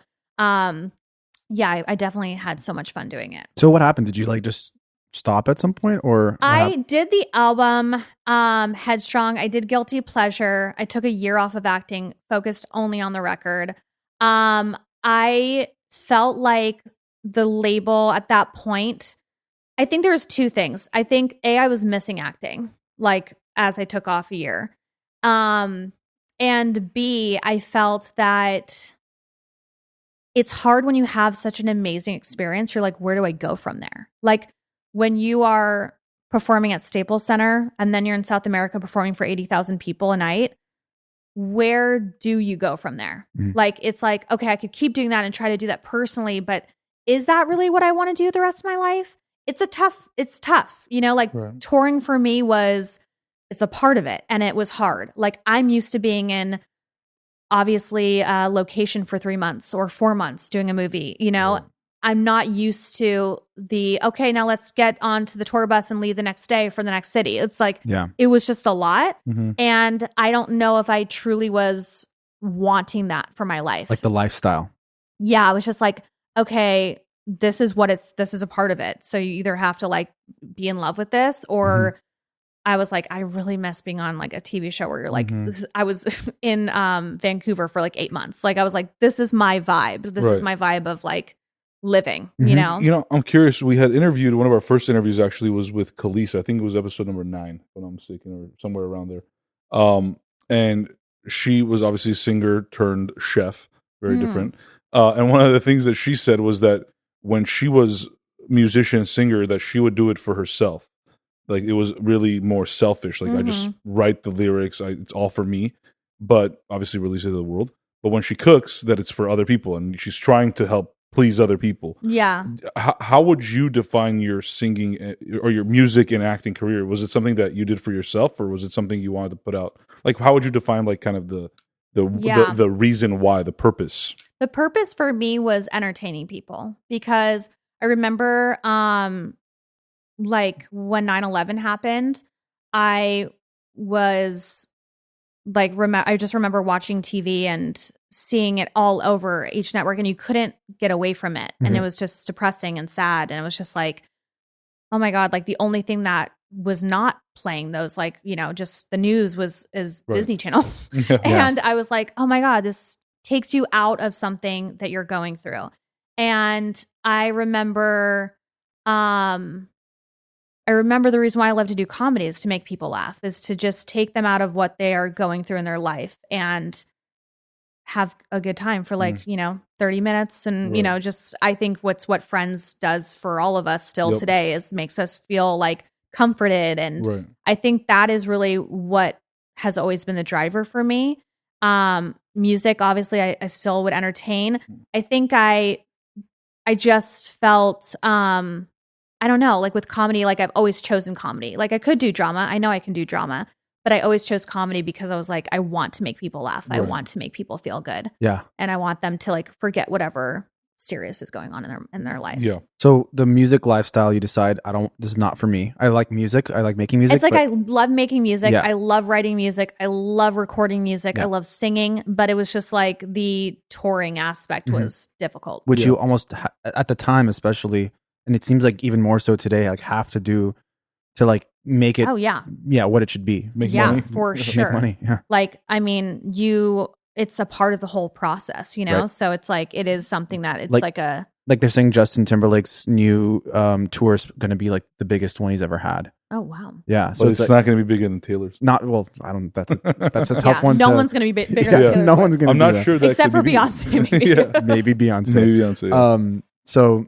yeah, I definitely had so much fun doing it. So what happened? Did you like just stop at some point, or I did the album Headstrong. I did Guilty Pleasure. I took a year off of acting, focused only on the record. I felt like the label at that point, I think there was two things. I think I was missing acting, like as I took off a year. And B, I felt that it's hard when you have such an amazing experience. You're like, where do I go from there? Like when you are performing at Staples Center and then you're in South America performing for 80,000 people a night, where do you go from there? Like, it's like, okay, I could keep doing that and try to do that personally, but is that really what I want to do the rest of my life? It's tough, you know, like touring for me was it's a part of it. And it was hard. Like I'm used to being in obviously a location for 3 months or 4 months doing a movie, you know. Right. I'm not used to okay, now let's get onto the tour bus and leave the next day for the next city. It's like, it was just a lot. And I don't know if I truly was wanting that for my life. Like the lifestyle. Yeah. I was just like, okay, this is a part of it. So you either have to like be in love with this or I was like, I really miss being on like a TV show where you're like, I was in Vancouver for like 8 months. Like I was like, this is my vibe. This is my vibe of like living, you know? You know, I'm curious. We had interviewed, one of our first interviews actually was with Khalees. I think it was episode number 9, if I'm not mistaken, or somewhere around there. And she was obviously a singer turned chef, very different. And one of the things that she said was that when she was musician singer, that she would do it for herself. Like it was really more selfish. Like I just write the lyrics. It's all for me, but obviously release it to the world. But when she cooks, that it's for other people, and she's trying to help please other people. Yeah. How would you define your singing or your music and acting career? Was it something that you did for yourself, or was it something you wanted to put out? Like, how would you define like kind of the reason why, the purpose? The purpose for me was entertaining people, because I remember like when 9/11 happened, I was like, I just remember watching TV and seeing it all over each network, and you couldn't get away from it. And it was just depressing and sad. And it was just like, oh my God, like the only thing that was not playing those, like, you know, just the news is Disney Channel. And I was like, oh my God, this takes you out of something that you're going through. And I remember the reason why I love to do comedy is to make people laugh, is to just take them out of what they are going through in their life and have a good time for like, you know, 30 minutes. And, you know, just, I think what Friends does for all of us still today is makes us feel like comforted. And I think that is really what has always been the driver for me. Music, obviously I still would entertain. I think I just felt, I don't know, like with comedy, like I've always chosen comedy. Like I could do drama. I know I can do drama, but I always chose comedy because I was like, I want to make people laugh. I want to make people feel good. Yeah. And I want them to like forget whatever serious is going on in their life. Yeah. So the music lifestyle, you decide, this is not for me. I like music. I like making music. It's like, I love making music. Yeah. I love writing music. I love recording music. I love singing, but it was just like the touring aspect was difficult. Which you almost, at the time especially, and it seems like even more so today, like have to do to like make it what it should be. Make money. For sure. Make money. Yeah. Like, I mean, it's a part of the whole process, you know? Right. So it's like, it is something that it's like they're saying Justin Timberlake's new tour is going to be like the biggest one he's ever had. Oh, wow. Yeah. So it's like, not going to be bigger than Taylor's. Not, well, I don't, that's a tough one. No one's going to be bigger than Taylor's. No one's going to I'm not sure that. Except for Beyonce, maybe. Maybe Beyonce. Maybe Beyonce. So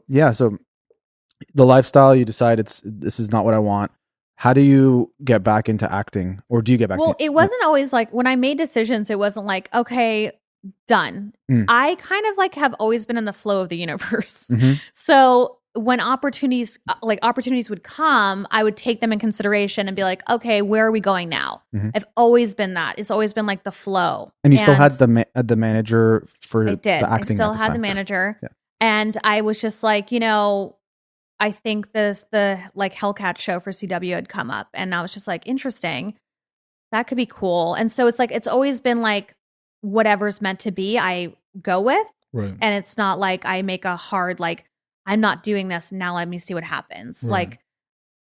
the lifestyle, you decide this is not what I want. How do you get back into acting, or do you get back? Well, it wasn't always like when I made decisions. It wasn't like, okay, done. I kind of like have always been in the flow of the universe. So when opportunities would come, I would take them in consideration and be like, okay, where are we going now? I've always been that. It's always been like the flow. And you still had the manager for the acting. I still had the manager, and I was just like, you know, I think the like Hellcat show for CW had come up, and I was just like, interesting, that could be cool. And so it's like, it's always been like, whatever's meant to be, I go with. Right. And it's not like I make a hard, like, I'm not doing this, now let me see what happens. Right. Like,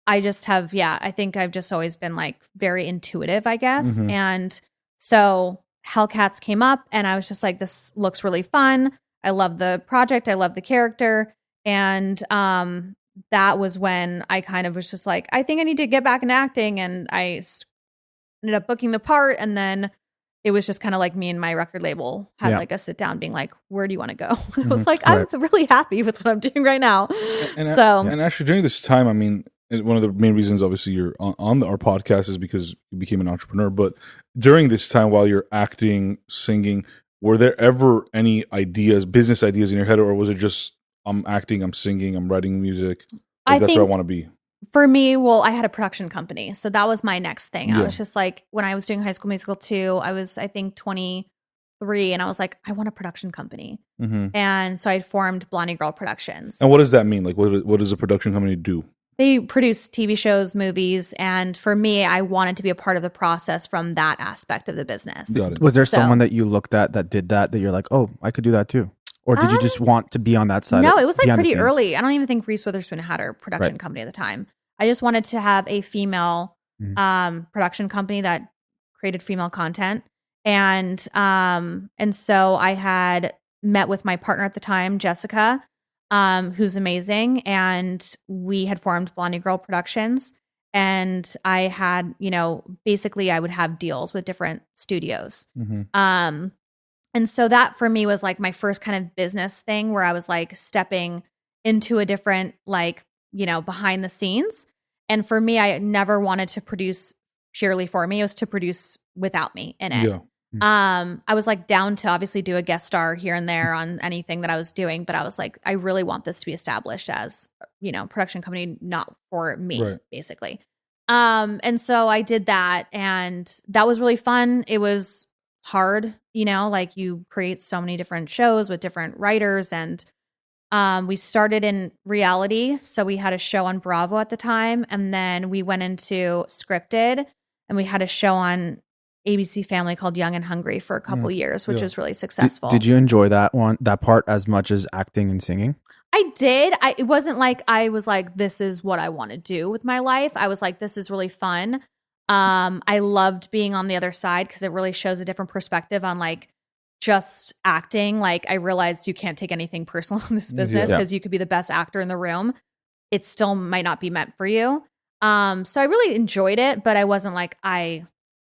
I just have, I think I've just always been like very intuitive, I guess. And so Hellcats came up, and I was just like, this looks really fun. I love the project. I love the character. And that was when I kind of was just like, I think I need to get back into acting. And I ended up booking the part. And then it was just kind of like me and my record label had like a sit down being like, where do you want to go? I was like, I'm really happy with what I'm doing right now. And actually during this time, I mean, one of the main reasons obviously you're on our podcast is because you became an entrepreneur. But during this time, while you're acting, singing, were there ever any business ideas in your head, or was it just, I'm acting, I'm singing, I'm writing music, that's where I want to be? For me, well, I had a production company. So that was my next thing. Yeah. I was just like, when I was doing High School Musical 2, I was, I think, 23. And I was like, I want a production company. Mm-hmm. And so I formed Blondie Girl Productions. And what does that mean? Like, what does a production company do? They produce TV shows, movies. And for me, I wanted to be a part of the process from that aspect of the business. Got it. Was there So- someone that you looked at that did that you're like, oh, I could do that too? Or did you just want to be on that side? No, it was like behind the pretty scenes? early. I don't even think Reese Witherspoon had her production Right. company at the time. I just wanted to have a female Mhm. production company that created female content. And so I had met with my partner at the time, Jessica, who's amazing. And we had formed Blondie Girl Productions. And I had, basically I would have deals with different studios. Mm-hmm. And so that for me was like my first kind of business thing where I was like stepping into a different, like, behind the scenes. And for me, I never wanted to produce purely for me. It was to produce without me in it. Yeah. I was like down to obviously do a guest star here and there on anything that I was doing, but I was like, I really want this to be established as, production company, not for me, Right. basically. And so I did that, and that was really fun. It was hard, like you create so many different shows with different writers, and we started in reality. So we had a show on Bravo at the time, and then we went into scripted, and we had a show on ABC Family called Young and Hungry for a couple years, which Yeah. was really successful. Did you enjoy that part as much as acting and singing? I did. It wasn't like I was like, this is what I want to do with my life. I was like, this is really fun. I loved being on the other side because it really shows a different perspective on like just acting. Like I realized you can't take anything personal in this business Yeah. because you could be the best actor in the room. It still might not be meant for you. So I really enjoyed it, but I wasn't like,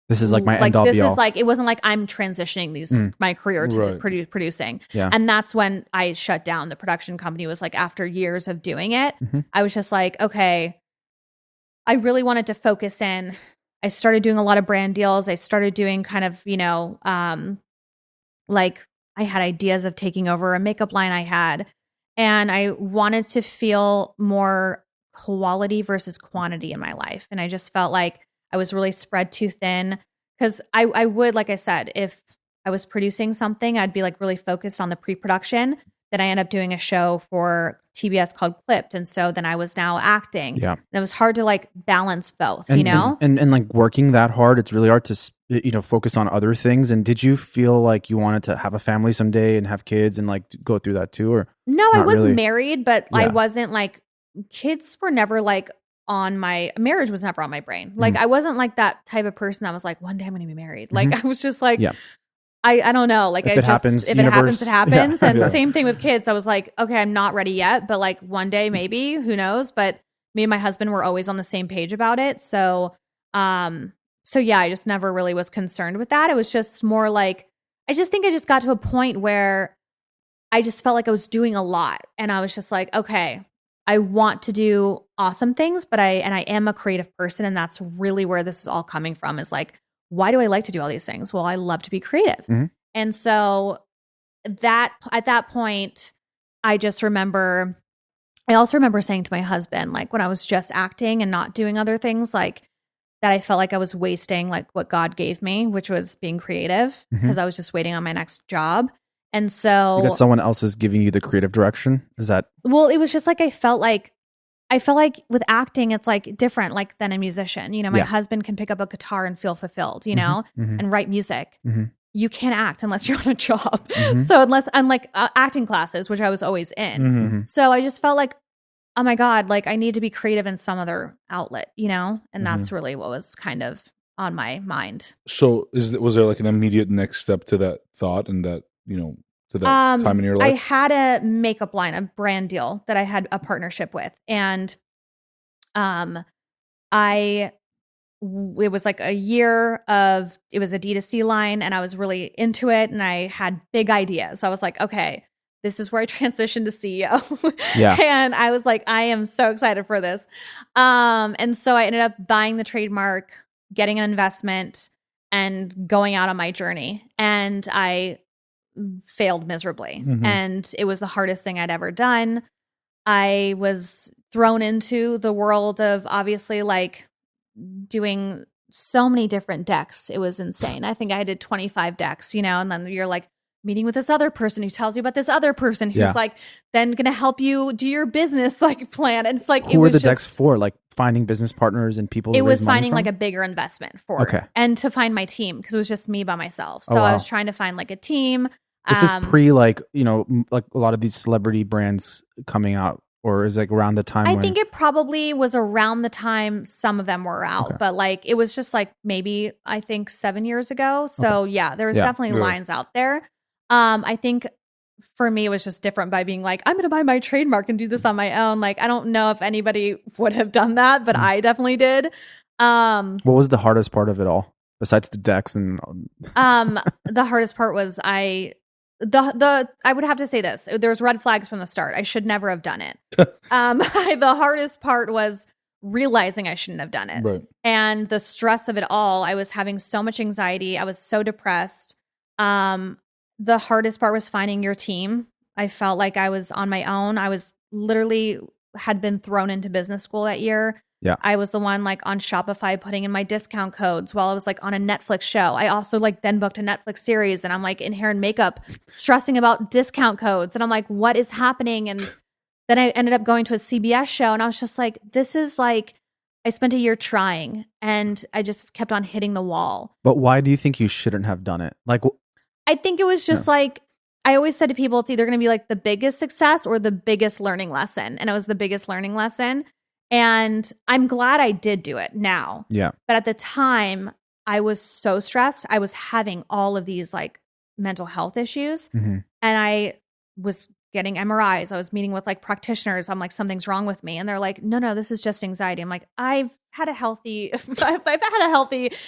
This is like my end all this be all. is like, it wasn't like I'm transitioning my career to Right. producing. Yeah. And that's when I shut down the production company. Was like after years of doing it, Mhm. I was just like, okay, I really wanted to focus in. I started doing a lot of brand deals. I started doing kind of, like I had ideas of taking over a makeup line I had, and I wanted to feel more quality versus quantity in my life. And I just felt like I was really spread too thin, because I would, like I said, if I was producing something, I'd be like really focused on the pre-production. Then I ended up doing a show for TBS called Clipped. And so then I was now acting. Yeah. And it was hard to like balance both, and like working that hard, it's really hard to focus on other things. And did you feel like you wanted to have a family someday and have kids and like go through that too? Or No, I not was really? married, but I Yeah. wasn't like, kids were never like marriage was never on my brain. Like I wasn't like that type of person that was like, one day I'm going to be married. Like I was just like, Yeah. I don't know. Like If if it happens, it universe- happens, it happens. Yeah. And Yeah. same thing with kids. I was like, okay, I'm not ready yet, but like one day maybe, who knows? But me and my husband were always on the same page about it. So yeah, I just never really was concerned with that. It was just more like, I just think I just got to a point where I just felt like I was doing a lot. And I was just like, okay, I want to do awesome things, but I am a creative person. And that's really where this is all coming from, is like, why do I like to do all these things? Well, I love to be creative. Mhm. And so that at that point, I also remember saying to my husband, like when I was just acting and not doing other things, like that I felt like I was wasting like what God gave me, which was being creative, because I was just waiting on my next job. And so because someone else is giving you the creative direction? Is that well, it was just like I felt like with acting, it's like different, like than a musician. My Yeah. husband can pick up a guitar and feel fulfilled, mhm. and write music. Mhm. You can't act unless you're on a job. Mhm. So unlike acting classes, which I was always in. Mhm. So I just felt like, oh my God, like I need to be creative in some other outlet, and that's really what was kind of on my mind. So was there like an immediate next step to that thought and that, to that time in your I life? had a makeup line, a brand deal that I had a partnership with. And it was like a year of, it was a D2C line, and I was really into it, and I had big ideas. I was like, okay, this is where I transitioned to CEO. Yeah. And I was like, I am so excited for this. And so I ended up buying the trademark, getting an investment, and going out on my journey. And I failed miserably. Mhm. And it was the hardest thing I'd ever done. I was thrown into the world of obviously like doing so many different decks. It was insane. I think I did 25 decks, you know, and then you're like meeting with this other person who tells you about this other person who's like then going to help you do your business like plan. And it's like, who were the decks for? Like finding business partners and people. It was finding like a bigger investment for, and to find my team because it was just me by myself. So I was trying to find like a team. This is pre like, you know, like a lot of these celebrity brands coming out, or is it like around the time? I think it probably was around the time some of them were out, but like it was just like maybe I think 7 years ago. So yeah, there was definitely lines out there. I think for me it was just different by being like, I'm going to buy my trademark and do this on my own. Like I don't know if anybody would have done that, but I definitely did. What was the hardest part of it all besides the decks and? The hardest part was I would have to say this. There was red flags from the start. I should never have done it. The hardest part was realizing I shouldn't have done it. Right. And the stress of it all. I was having so much anxiety. I was so depressed. The hardest part was finding your team. I felt like I was on my own. I was literally had been thrown into business school that year. Yeah. I was the one like on Shopify putting in my discount codes while I was like on a Netflix show. I also like then booked a Netflix series and I'm like in hair and makeup stressing about discount codes. And I'm like, what is happening? And then I ended up going to a CBS show and I was just like, this is like, I spent a year trying and I just kept on hitting the wall. But why do you think you shouldn't have done it? Like, I think it was just like, I always said to people, it's either going to be like the biggest success or the biggest learning lesson. And it was the biggest learning lesson. And I'm glad I did do it now. Yeah. But at the time, I was so stressed. I was having all of these like mental health issues. And I was getting MRIs. I was meeting with like practitioners. I'm like, something's wrong with me. And they're like, no, this is just anxiety. I'm like, I've had a healthy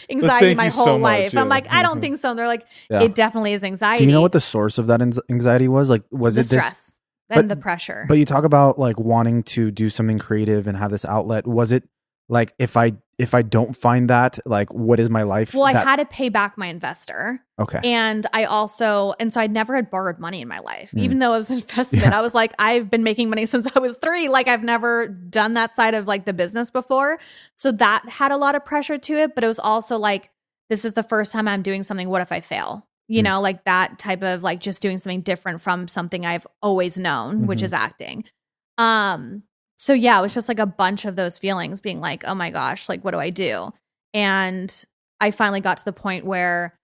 anxiety my whole life. I'm like, I don't think so. And they're like, it definitely is anxiety. Do you know what the source of that anxiety was? Like, was the it stress and the pressure? But you talk about like wanting to do something creative and have this outlet. Was it like, if I don't find that, like, what is my life? Well, I had to pay back my investor. Okay. And so I never had borrowed money in my life, even though it was an investment. I was like, I've been making money since I was 3. Like I've never done that side of like the business before. So that had a lot of pressure to it. But it was also like, this is the first time I'm doing something. What if I fail? You know, like that type of like just doing something different from something I've always known, which is acting. So yeah, it was just like a bunch of those feelings being like, oh my gosh, like what do I do? And I finally got to the point where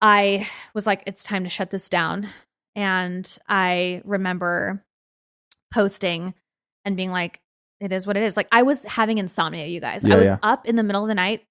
I was like, it's time to shut this down. And I remember posting and being like, it is what it is. Like I was having insomnia, you guys. I was up in the middle of the night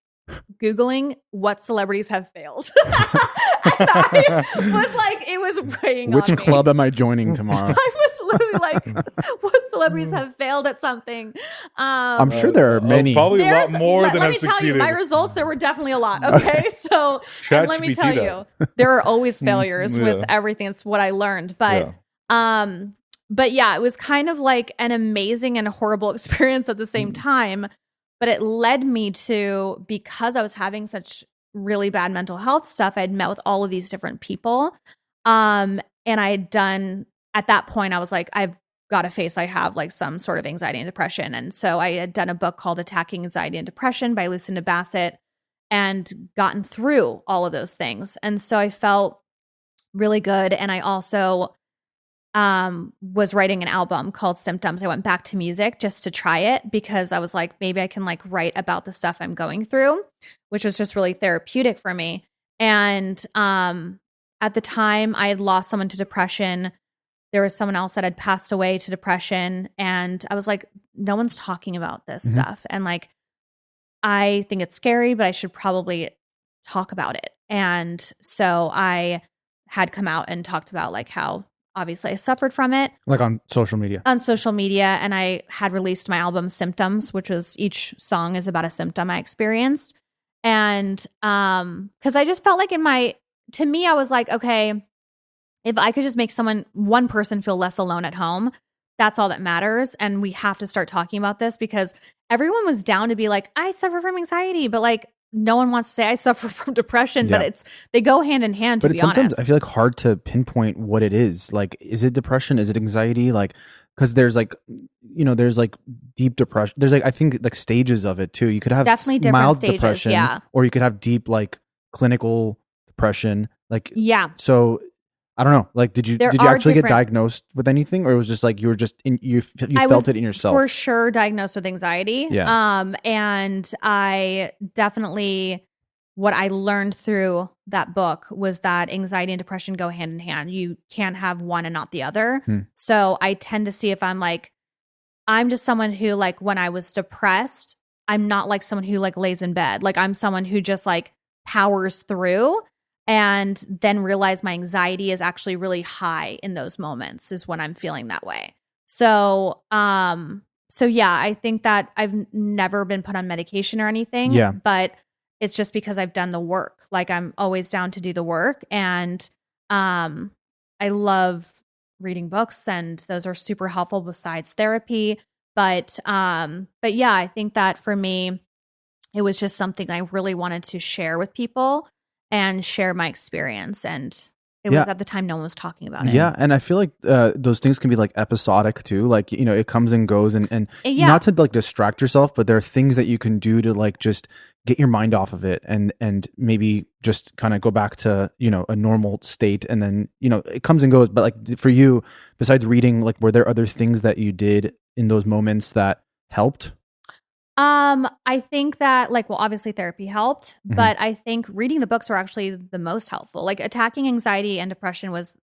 Googling what celebrities have failed. And I was like, it was weighing on me. Which club am I joining tomorrow? I was literally like, what celebrities have failed at something? I'm sure there are many. Probably a lot more than let have me tell succeeded. you, my results, there were definitely a lot. Okay. So and let me tell you, there are always failures with everything. It's what I learned. But yeah, it was kind of like an amazing and horrible experience at the same time. But it led me to, because I was having such really bad mental health stuff, I had met with all of these different people. And I had done, at that point, I was like, I've got to face I have like some sort of anxiety and depression. And so I had done a book called Attacking Anxiety and Depression by Lucinda Bassett and gotten through all of those things. And so I felt really good. And I also was writing an album called Symptoms. I went back to music just to try it because I was like, maybe I can like write about the stuff I'm going through, which was just really therapeutic for me. And at the time I had lost someone to depression. There was someone else that had passed away to depression. And I was like, no one's talking about this stuff. And like, I think it's scary, but I should probably talk about it. And so I had come out and talked about like how obviously I suffered from it. Like on social media. On social media. And I had released my album Symptoms, which was each song is about a symptom I experienced. And because I just felt like to me, I was like, okay, if I could just make one person feel less alone at home, that's all that matters. And we have to start talking about this because everyone was down to be like, I suffer from anxiety, but like, no one wants to say I suffer from depression, but they go hand in hand, to be honest. Sometimes I feel like hard to pinpoint what it is. Like, is it depression? Is it anxiety? Like, because there's like, there's like deep depression. There's like, I think like stages of it too. You could have Definitely different mild stages, depression, yeah. or you could have deep like clinical depression. Like, Yeah. so I don't know. Like, did you There actually get different- diagnosed with anything, or it was just like you were just you I felt was it in yourself? for sure diagnosed with anxiety. Yeah. And I definitely, what I learned through that book was that anxiety and depression go hand in hand. You can't have one and not the other. So I tend to see if I'm just someone who, like, when I was depressed, I'm not like someone who like lays in bed. Like, I'm someone who just like powers through, and then realize my anxiety is actually really high in those moments is when I'm feeling that way. So, yeah, I think that I've never been put on medication or anything. Yeah. But it's just because I've done the work. Like, I'm always down to do the work. And I love reading books, and those are super helpful besides therapy. But yeah, I think that for me, it was just something I really wanted to share with people and share my experience. And it was at the time no one was talking about it. Yeah, and I feel like those things can be like episodic too. Like, it comes and goes, and not to like distract yourself, but there are things that you can do to like just get your mind off of it, and maybe just kind of go back to a normal state. And then it comes and goes. But like for you, besides reading, like were there other things that you did in those moments that helped? I think that, like, well, obviously therapy helped, but I think reading the books were actually the most helpful. Like, Attacking Anxiety and Depression was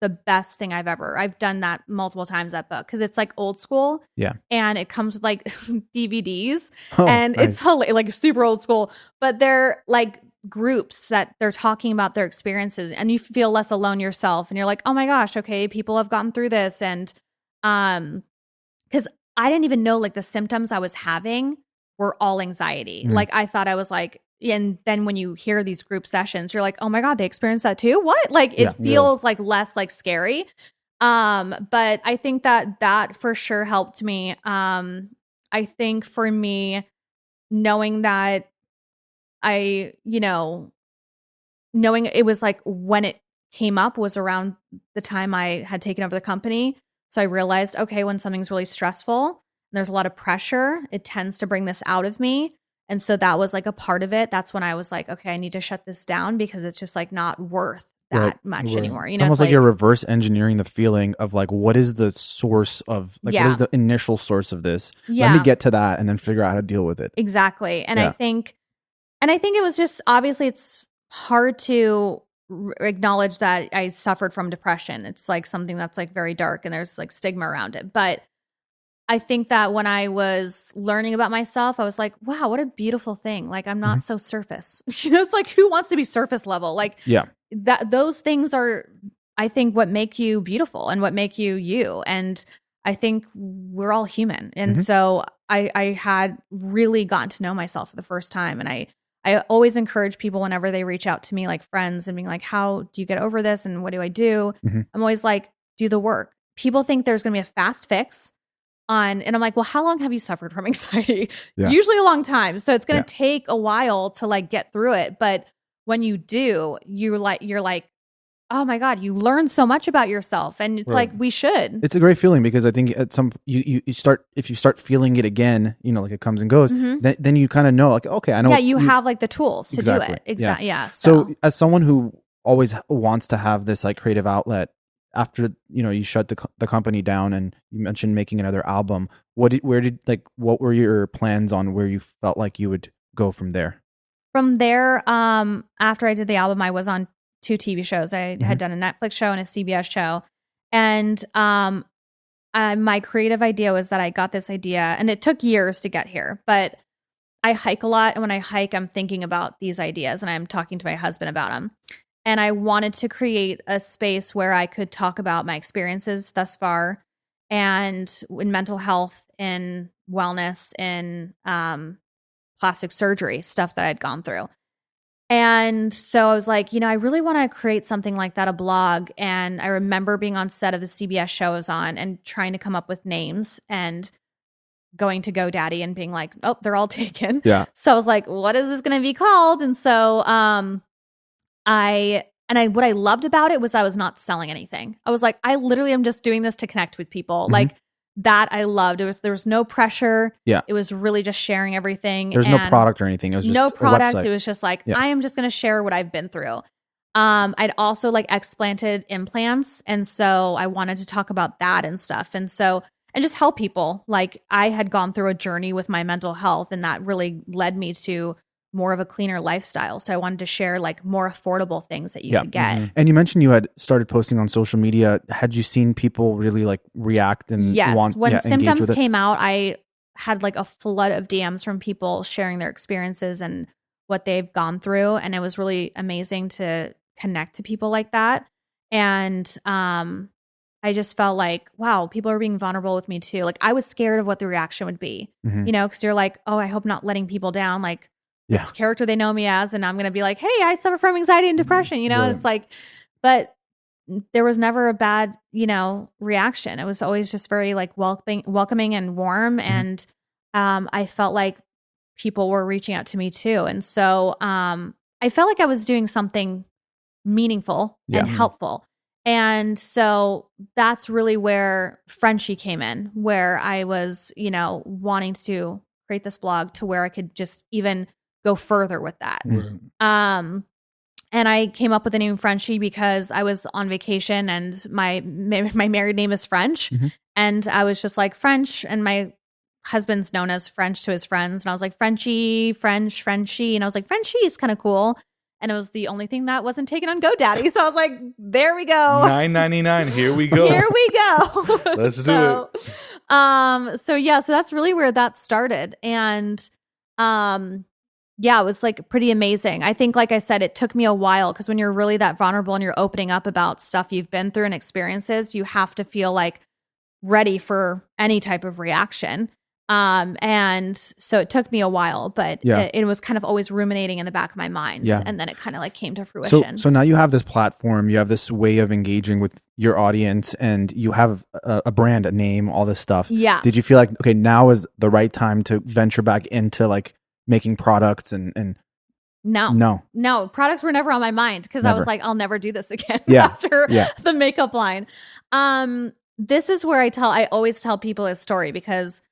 the best thing I've done that multiple times, that book, because it's like old school. Yeah. And it comes with like DVDs, Oh, and nice. it's like super old school, but they're like groups that they're talking about their experiences, and you feel less alone yourself, and you're like, oh my gosh, okay, people have gotten through this. And because I didn't even know like the symptoms I was having were all anxiety. Like, I thought I was like, and then when you hear these group sessions, you're like, oh my God, they experienced that too? What? Like, it feels like less like scary. But I think that for sure helped me. I think for me, knowing that knowing it was like when it came up was around the time I had taken over the company. So I realized, okay, when something's really stressful and there's a lot of pressure, it tends to bring this out of me. And so that was like a part of it. That's when I was like, okay, I need to shut this down because it's just like not worth that much anymore. It's almost like you're reverse engineering the feeling of like, what is the source of like, what is the initial source of this? Let me get to that and then figure out how to deal with it. Exactly. And I think it was just, obviously it's hard to acknowledge that I suffered from depression. It's like something that's like very dark and there's like stigma around it. But I think that when I was learning about myself, I was like, wow, what a beautiful thing. Like, I'm not so surface. It's like, who wants to be surface level? Like, those things are, I think, what make you beautiful and what make you you. And I think we're all human. And so I had really gotten to know myself for the first time. And I always encourage people whenever they reach out to me, like friends, and being like, how do you get over this? And what do I do? I'm always like, do the work. People think there's going to be a fast fix and I'm like, well, how long have you suffered from anxiety? Usually a long time. So it's going to take a while to like get through it. But when you do, you're like, oh my God, you learn so much about yourself. And it's like, we should. It's a great feeling because I think at some, you start, if you start feeling it again, like it comes and goes, then you kind of know, like, okay, I know. Yeah, you have like the tools to do it. Exactly. Yeah. So as someone who always wants to have this like creative outlet, after you shut the company down and you mentioned making another album, what were your plans on where you felt like you would go from there? From there, after I did the album, I was on 2 TV shows. I had done a Netflix show and a CBS show. And my creative idea was that I got this idea, and it took years to get here, but I hike a lot. And when I hike, I'm thinking about these ideas and I'm talking to my husband about them. And I wanted to create a space where I could talk about my experiences thus far and in mental health, in wellness, in plastic surgery, stuff that I'd gone through. And so I was like, I really want to create something like that, a blog. And I remember being on set of the CBS show I was on and trying to come up with names and going to GoDaddy and being like, oh, they're all taken. Yeah. So I was like, what is this going to be called? And so what I loved about it was I was not selling anything. I was like, I literally am just doing this to connect with people. Like, that I loved. There was no pressure. Yeah. It was really just sharing everything. There's no product or anything. It was just no a product. website. It was just like, Yeah. I am just going to share what I've been through. I'd also like explanted implants. And so I wanted to talk about that and stuff. And just help people. Like I had gone through a journey with my mental health, and that really led me to more of a cleaner lifestyle. So I wanted to share like more affordable things that you could get. And you mentioned you had started posting on social media. Had you seen people really like react and Yes. When engage symptoms with it? came out, I had like a flood of DMs from people sharing their experiences and what they've gone through. And it was really amazing to connect to people like that. And I just felt like, wow, people are being vulnerable with me too. Like I was scared of what the reaction would be, you know, because you're like, oh, I hope not letting people down. Like this character they know me as, and I'm going to be like, hey, I suffer from anxiety and depression, you know, it's like, but there was never a bad, you know, reaction. It was always just very like welcoming and warm. And I felt like people were reaching out to me too. And so I felt like I was doing something meaningful and helpful. And so that's really where Frenshe came in, where I was, you know, wanting to create this blog to where I could just even go further with that. And I came up with the name Frenshe because I was on vacation and my married name is French. And I was just like French, and my husband's known as French to his friends. And I was like, Frenchie, French, Frenshe. And I was like, Frenshe is kind of cool. And it was the only thing that wasn't taken on GoDaddy. So I was like, there we go. $9.99. Here we go. Here we go. Let's do it. So that's really where that started. And it was like pretty amazing. I think, like I said, it took me a while because when you're really that vulnerable and you're opening up about stuff you've been through and experiences, you have to feel like ready for any type of reaction. And so it took me a while, but it was kind of always ruminating in the back of my mind. Yeah. And then it kind of like came to fruition. So now you have this platform, you have this way of engaging with your audience, and you have a brand, a name, all this stuff. Yeah. Did you feel like, okay, now is the right time to venture back into like making products and No, products were never on my mind because I was like, I'll never do this again after the makeup line. This is where I always tell people a story, because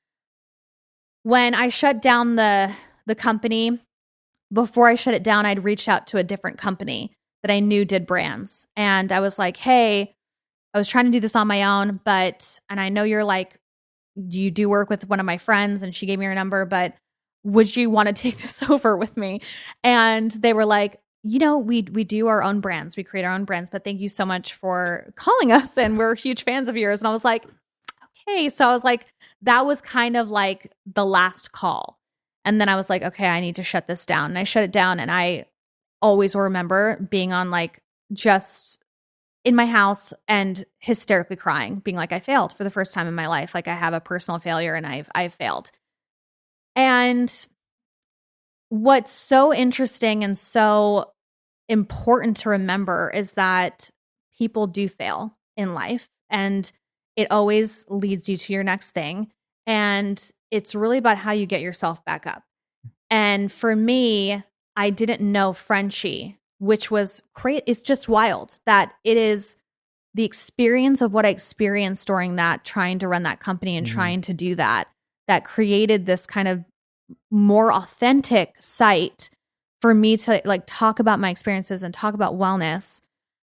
when I shut down the company, before I shut it down, I'd reached out to a different company that I knew did brands. And I was like, hey, I was trying to do this on my own, and I know you're like, you do work with one of my friends, and she gave me her number, but would you want to take this over with me? And they were like, you know, we do our own brands. We create our own brands, but thank you so much for calling us. And we're huge fans of yours. And I was like, okay. So I was like, that was kind of like the last call. And then I was like, okay, I need to shut this down. And I shut it down. And I always will remember being on like just in my house and hysterically crying, being like, I failed for the first time in my life. Like I have a personal failure and I've failed. And what's so interesting and so important to remember is that people do fail in life, and it always leads you to your next thing. And it's really about how you get yourself back up. And for me, I didn't know Frenshe, which was great. It's just wild that it is the experience of what I experienced during that, trying to run that company and trying to do that created this kind of more authentic site for me to like talk about my experiences and talk about wellness.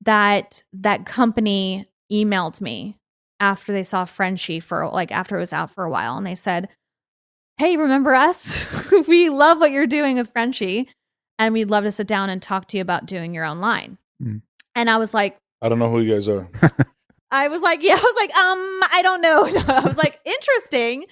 That company emailed me after they saw Frenshe after it was out for a while, and they said, hey, remember us? We love what you're doing with Frenshe, and we'd love to sit down and talk to you about doing your own line. And I was like, I don't know who you guys are. I was like, I don't know. I was like, interesting.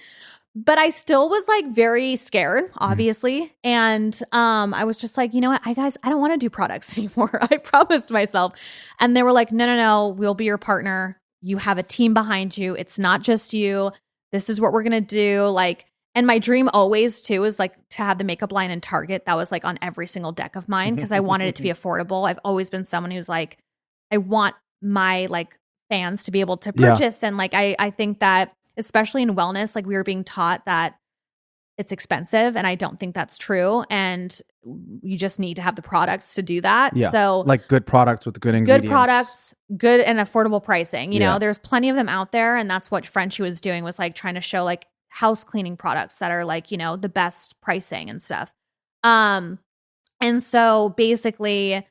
But I still was like very scared, obviously. And I was just like, you know what, guys, I don't want to do products anymore. I promised myself. And they were like, no, we'll be your partner. You have a team behind you. It's not just you. This is what we're going to do. Like, and my dream always too is like to have the makeup line in Target. That was like on every single deck of mine because I wanted it to be affordable. I've always been someone who's like, I want my like fans to be able to purchase. And like, I think that especially in wellness, like we were being taught that it's expensive, and I don't think that's true. And you just need to have the products to do that. Yeah. So Like good products with good ingredients. good products, good and affordable pricing. You Yeah. know, there's plenty of them out there, and that's what Frenshe was doing, was like trying to show like house cleaning products that are like, you know, the best pricing and stuff. And so basically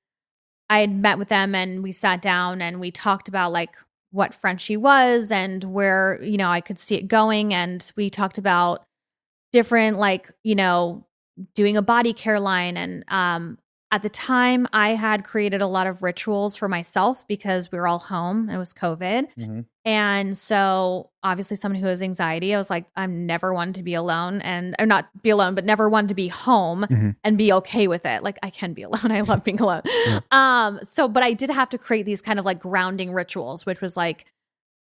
I had met with them and we sat down and we talked about like what Frenshe was and where, you know, I could see it going. And we talked about different, like, you know, doing a body care line. And at the time I had created a lot of rituals for myself because we were all home. It was COVID. Mhm. And so obviously someone who has anxiety, I was like, I'm never one to be alone or not be alone, but never one to be home Mhm. and be okay with it. Like I can be alone. I love being alone. But I did have to create these kind of like grounding rituals, which was like,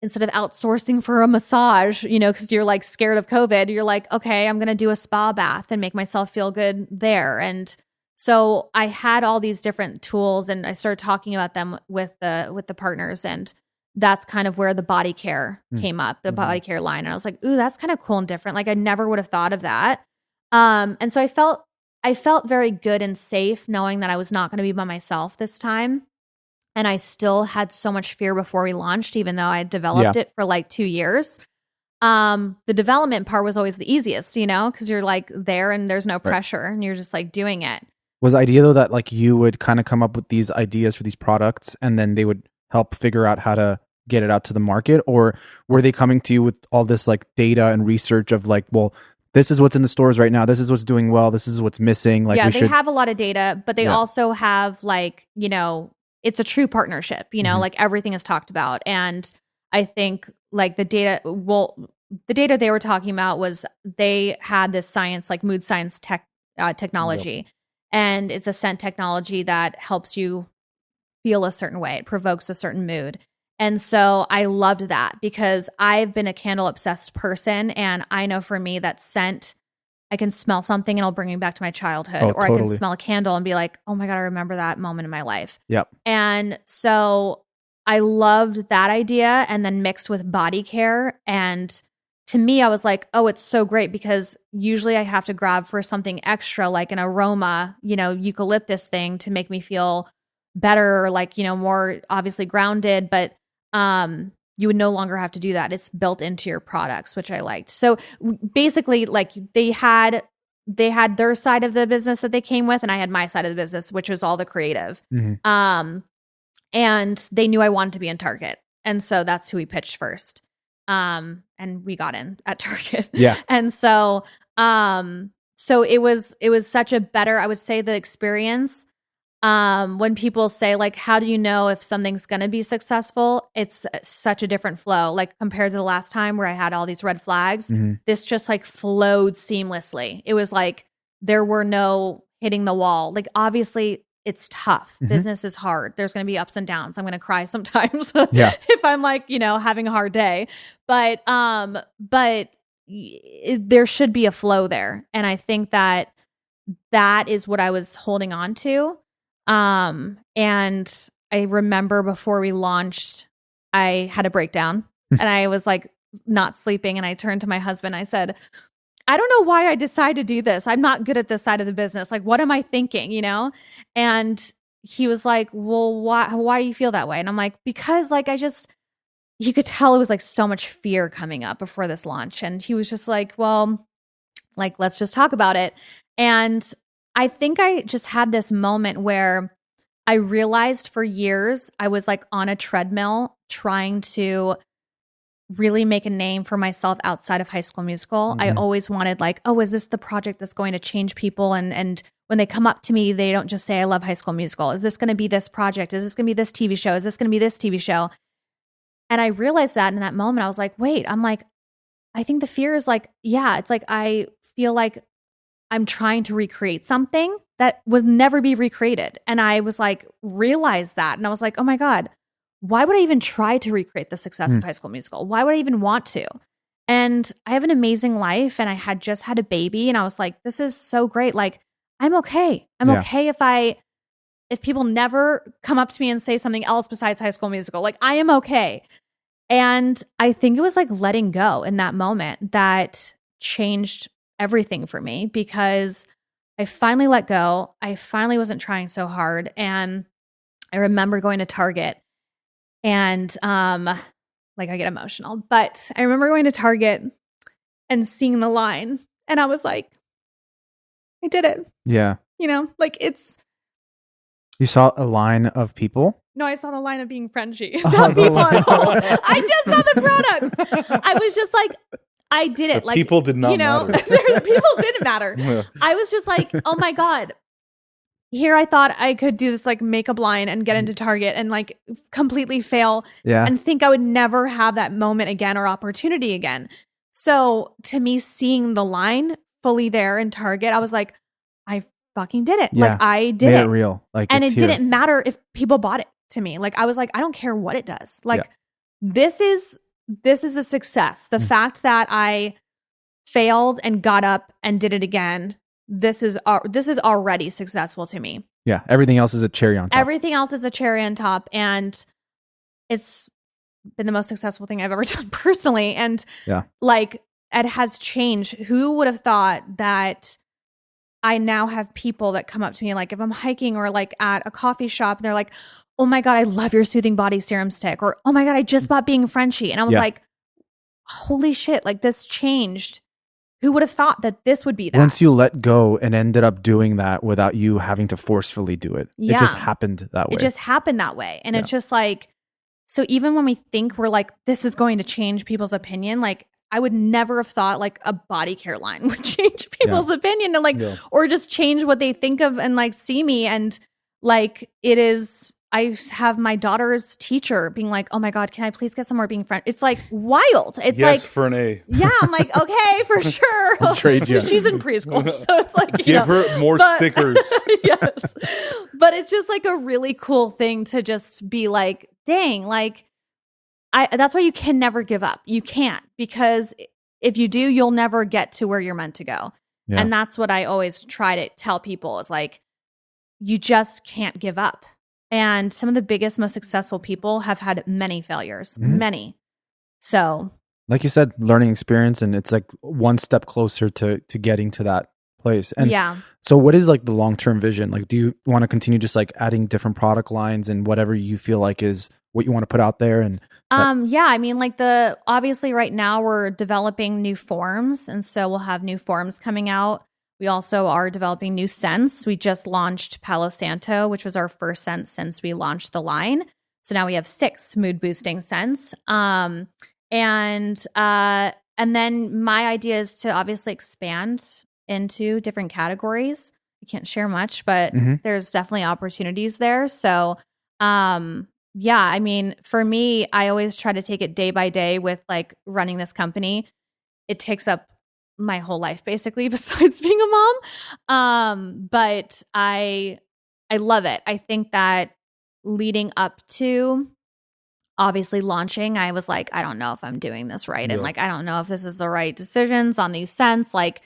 instead of outsourcing for a massage, you know, because you're like scared of COVID, you're like, okay, I'm going to do a spa bath and make myself feel good there. And so I had all these different tools and I started talking about them with the partners. And that's kind of where the body care came up, the body care line. And I was like, ooh, that's kind of cool and different. Like I never would have thought of that. And so I felt very good and safe knowing that I was not going to be by myself this time. And I still had so much fear before we launched, even though I had developed it for like 2 years. The development part was always the easiest, you know, because you're like there and there's no pressure and you're just like doing it. Was the idea though that like you would kind of come up with these ideas for these products and then they would help figure out how to get it out to the market? Or were they coming to you with all this like data and research of like, well, this is what's in the stores right now, this is what's doing well, this is what's missing? Like, yeah, they have a lot of data, but they also have like, you know, it's a true partnership, you know, like everything is talked about. And I think like the data they were talking about was they had this science, like mood science technology. And it's a scent technology that helps you feel a certain way. It provokes a certain mood. And so I loved that because I've been a candle obsessed person. And I know for me that scent, I can smell something and it'll bring me back to my childhood. Or totally. I can smell a candle and be like, oh my God, I remember that moment in my life. Yep. And so I loved that idea and then mixed with body care. And to me, I was like, oh, it's so great because usually I have to grab for something extra, like an aroma, you know, eucalyptus thing to make me feel better, like, you know, more obviously grounded, but you would no longer have to do that. It's built into your products, which I liked. So basically, like they had their side of the business that they came with, and I had my side of the business, which was all the creative. And they knew I wanted to be in Target, and so that's who we pitched first. And we got in at Target. Yeah. And so it was such a better, I would say, the experience. When people say like, how do you know if something's going to be successful? It's such a different flow. Like compared to the last time where I had all these red flags, this just like flowed seamlessly. It was like, there were no hitting the wall. Like obviously it's tough. Business is hard. There's going to be ups and downs. I'm going to cry sometimes if I'm like, you know, having a hard day, but there should be a flow there. And I think that is what I was holding on to. And I remember before we launched, I had a breakdown and I was like not sleeping. And I turned to my husband. I said, I don't know why I decided to do this. I'm not good at this side of the business. Like, what am I thinking, you know? And he was like, well, why do you feel that way? And I'm like, because like, you could tell it was like so much fear coming up before this launch. And he was just like, well, like, let's just talk about it. And I think I just had this moment where I realized for years I was like on a treadmill trying to really make a name for myself outside of High School Musical. I always wanted like, oh, is this the project that's going to change people? And when they come up to me, they don't just say, I love High School Musical. Is this going to be this project? Is this going to be this TV show? Is this going to be this TV show? And I realized that in that moment, I was like, wait, I think the fear is like, yeah, it's like, I feel like I'm trying to recreate something that would never be recreated. And I was like, realized that. And I was like, oh my God, why would I even try to recreate the success of High School Musical? Why would I even want to? And I have an amazing life and I had just had a baby and I was like, this is so great. Like, I'm okay. I'm okay if people never come up to me and say something else besides High School Musical. Like, I am okay. And I think it was like letting go in that moment that changed everything for me because I finally let go. I finally wasn't trying so hard. And I remember going to Target and like I get emotional, but I remember going to Target and seeing the line and I was like, I did it. Yeah. You know, like it's. You saw a line of people? No, I saw the line of Being Frenshe. Not people at all. I just saw the products. I was just like, I did it. The like people did not matter. The people didn't matter. Yeah. I was just like, oh my God. Here I thought I could do this like makeup line and get into Target and like completely fail and think I would never have that moment again or opportunity again. So to me, seeing the line fully there in Target, I was like, I fucking did it. Yeah. Like I did Made it. it real. Like, and it's it here. didn't matter if people bought it to me. Like I was like, I don't care what it does. Like this is a success. The fact that I failed and got up and did it again, this is already successful to me. Yeah. Everything else is a cherry on top. Everything else is a cherry on top. And it's been the most successful thing I've ever done personally. And like it has changed. Who would have thought that I now have people that come up to me, like if I'm hiking or like at a coffee shop and they're like, oh my God, I love your soothing body serum stick. Or, oh my God, I just bought Being Frenshe. And I was like, holy shit, like this changed. Who would have thought that this would be that? Once you let go and ended up doing that without you having to forcefully do it. Yeah. It just happened that way. It just happened that way. And it's just like, so even when we think we're like, this is going to change people's opinion, like I would never have thought like a body care line would change people's opinion and like, or just change what they think of and like see me. And like, it is, I have my daughter's teacher being like, oh my God, can I please get some more Being Frenshe? It's like wild. It's like, for an A. Yeah, I'm like, okay, for sure. Trade you. She's in preschool. So it's like, give her more stickers. Yes. But it's just like a really cool thing to just be like, dang, like, that's why you can never give up. You can't, because if you do, you'll never get to where you're meant to go. Yeah. And that's what I always try to tell people is like, you just can't give up. And some of the biggest, most successful people have had many failures, many. So, like you said, learning experience, and it's like one step closer to getting to that place. And so what is like the long-term vision? Like, do you want to continue just like adding different product lines and whatever you feel like is what you want to put out there? And I mean, like obviously right now we're developing new forms, and so we'll have new forms coming out. We also are developing new scents. We just launched Palo Santo, which was our first scent since we launched the line. So now we have 6 mood boosting scents. And then my idea is to obviously expand into different categories. I can't share much, but there's definitely opportunities there. So, I mean, for me, I always try to take it day by day with like running this company. It takes up my whole life basically, besides being a mom. But I love it. I think that leading up to obviously launching, I was like, I don't know if I'm doing this right. And like, I don't know if this is the right decisions on these scents. Like,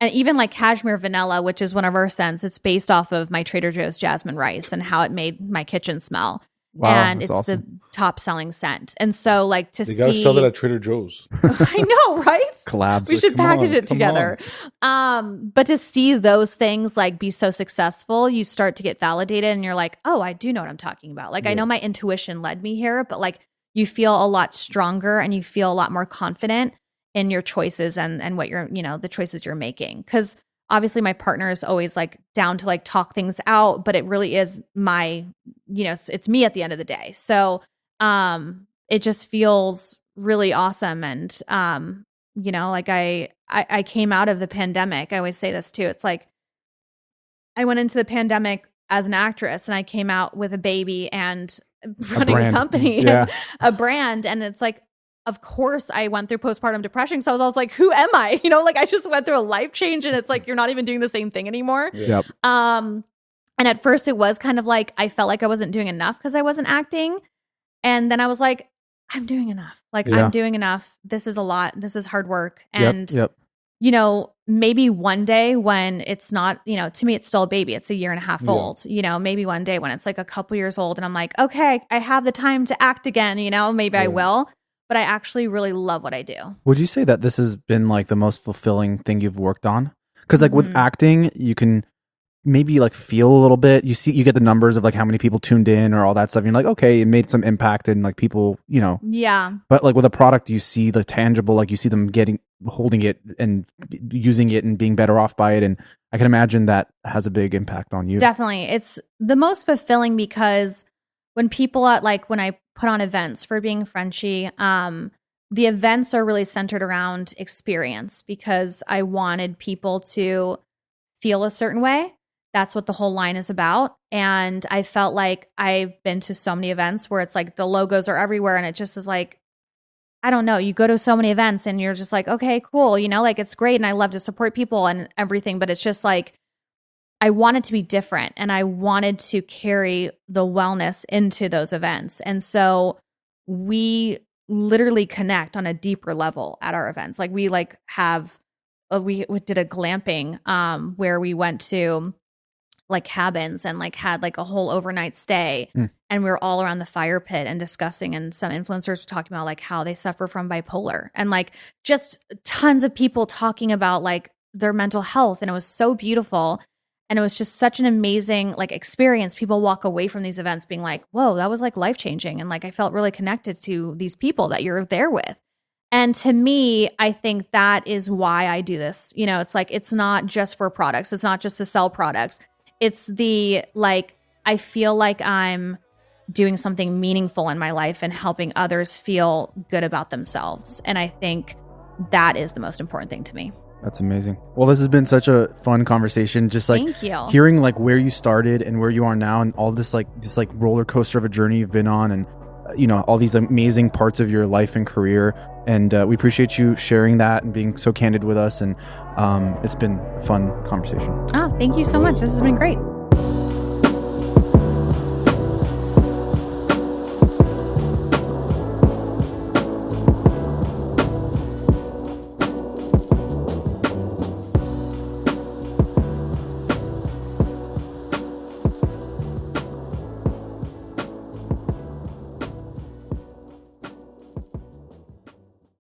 and even like Cashmere Vanilla, which is one of our scents, it's based off of my Trader Joe's Jasmine Rice and how it made my kitchen smell. Wow, and it's awesome. the top selling scent. And so like to you gotta sell that at Trader Joe's. I know, right? Collabs. We should package it together. But to see those things like be so successful, you start to get validated and you're like, oh, I do know what I'm talking about. Like I know my intuition led me here, but like you feel a lot stronger and you feel a lot more confident in your choices and what you're, the choices you're making. Because obviously my partner is always like down to like talk things out, but it really is my, it's me at the end of the day. So it just feels really awesome. And, like I came out of the pandemic. I always say this too. It's like I went into the pandemic as an actress and I came out with a baby and running a company, a brand. And it's like, of course I went through postpartum depression. So I was always like, who am I? Like I just went through a life change and it's like, you're not even doing the same thing anymore. Yep. And at first it was kind of like, I felt like I wasn't doing enough because I wasn't acting. And then I was like, I'm doing enough. Like I'm doing enough. This is a lot. This is hard work. And, maybe one day when it's not, to me, it's still a baby. It's a 1.5 years old, maybe one day when it's like a couple years old and I'm like, okay, I have the time to act again, maybe I will. but I actually really love what I do. Would you say that this has been like the most fulfilling thing you've worked on? Because like with Mhm. acting, you can maybe like feel a little bit. You get the numbers of like how many people tuned in or all that stuff. And you're like, okay, it made some impact and like people, Yeah. But like with a product, you see the tangible, like you see them holding it and using it and being better off by it. And I can imagine that has a big impact on you. Definitely. It's the most fulfilling because when people when I put on events for Being Frenshe, the events are really centered around experience because I wanted people to feel a certain way. That's what the whole line is about. And I felt like I've been to so many events where it's like the logos are everywhere and it just is like, I don't know, you go to so many events and you're just like, okay, cool. Like it's great. And I love to support people and everything, but it's just like, I wanted to be different and I wanted to carry the wellness into those events. And so we literally connect on a deeper level at our events. Like we did a glamping where we went to like cabins and like had like a whole overnight stay. And we were all around the fire pit and discussing, and some influencers were talking about like how they suffer from bipolar and like just tons of people talking about like their mental health. And it was so beautiful. And it was just such an amazing like experience. People walk away from these events being like, whoa, that was like life-changing. And like, I felt really connected to these people that you're there with. And to me, I think that is why I do this. It's like, it's not just for products. It's not just to sell products. It's I feel like I'm doing something meaningful in my life and helping others feel good about themselves. And I think that is the most important thing to me. That's amazing. Well, this has been such a fun conversation. Just like Thank you. hearing like where you started and where you are now, and all this roller coaster of a journey you've been on, and all these amazing parts of your life and career. And we appreciate you sharing that and being so candid with us. And it's been a fun conversation. Oh, thank you so much. This has been great.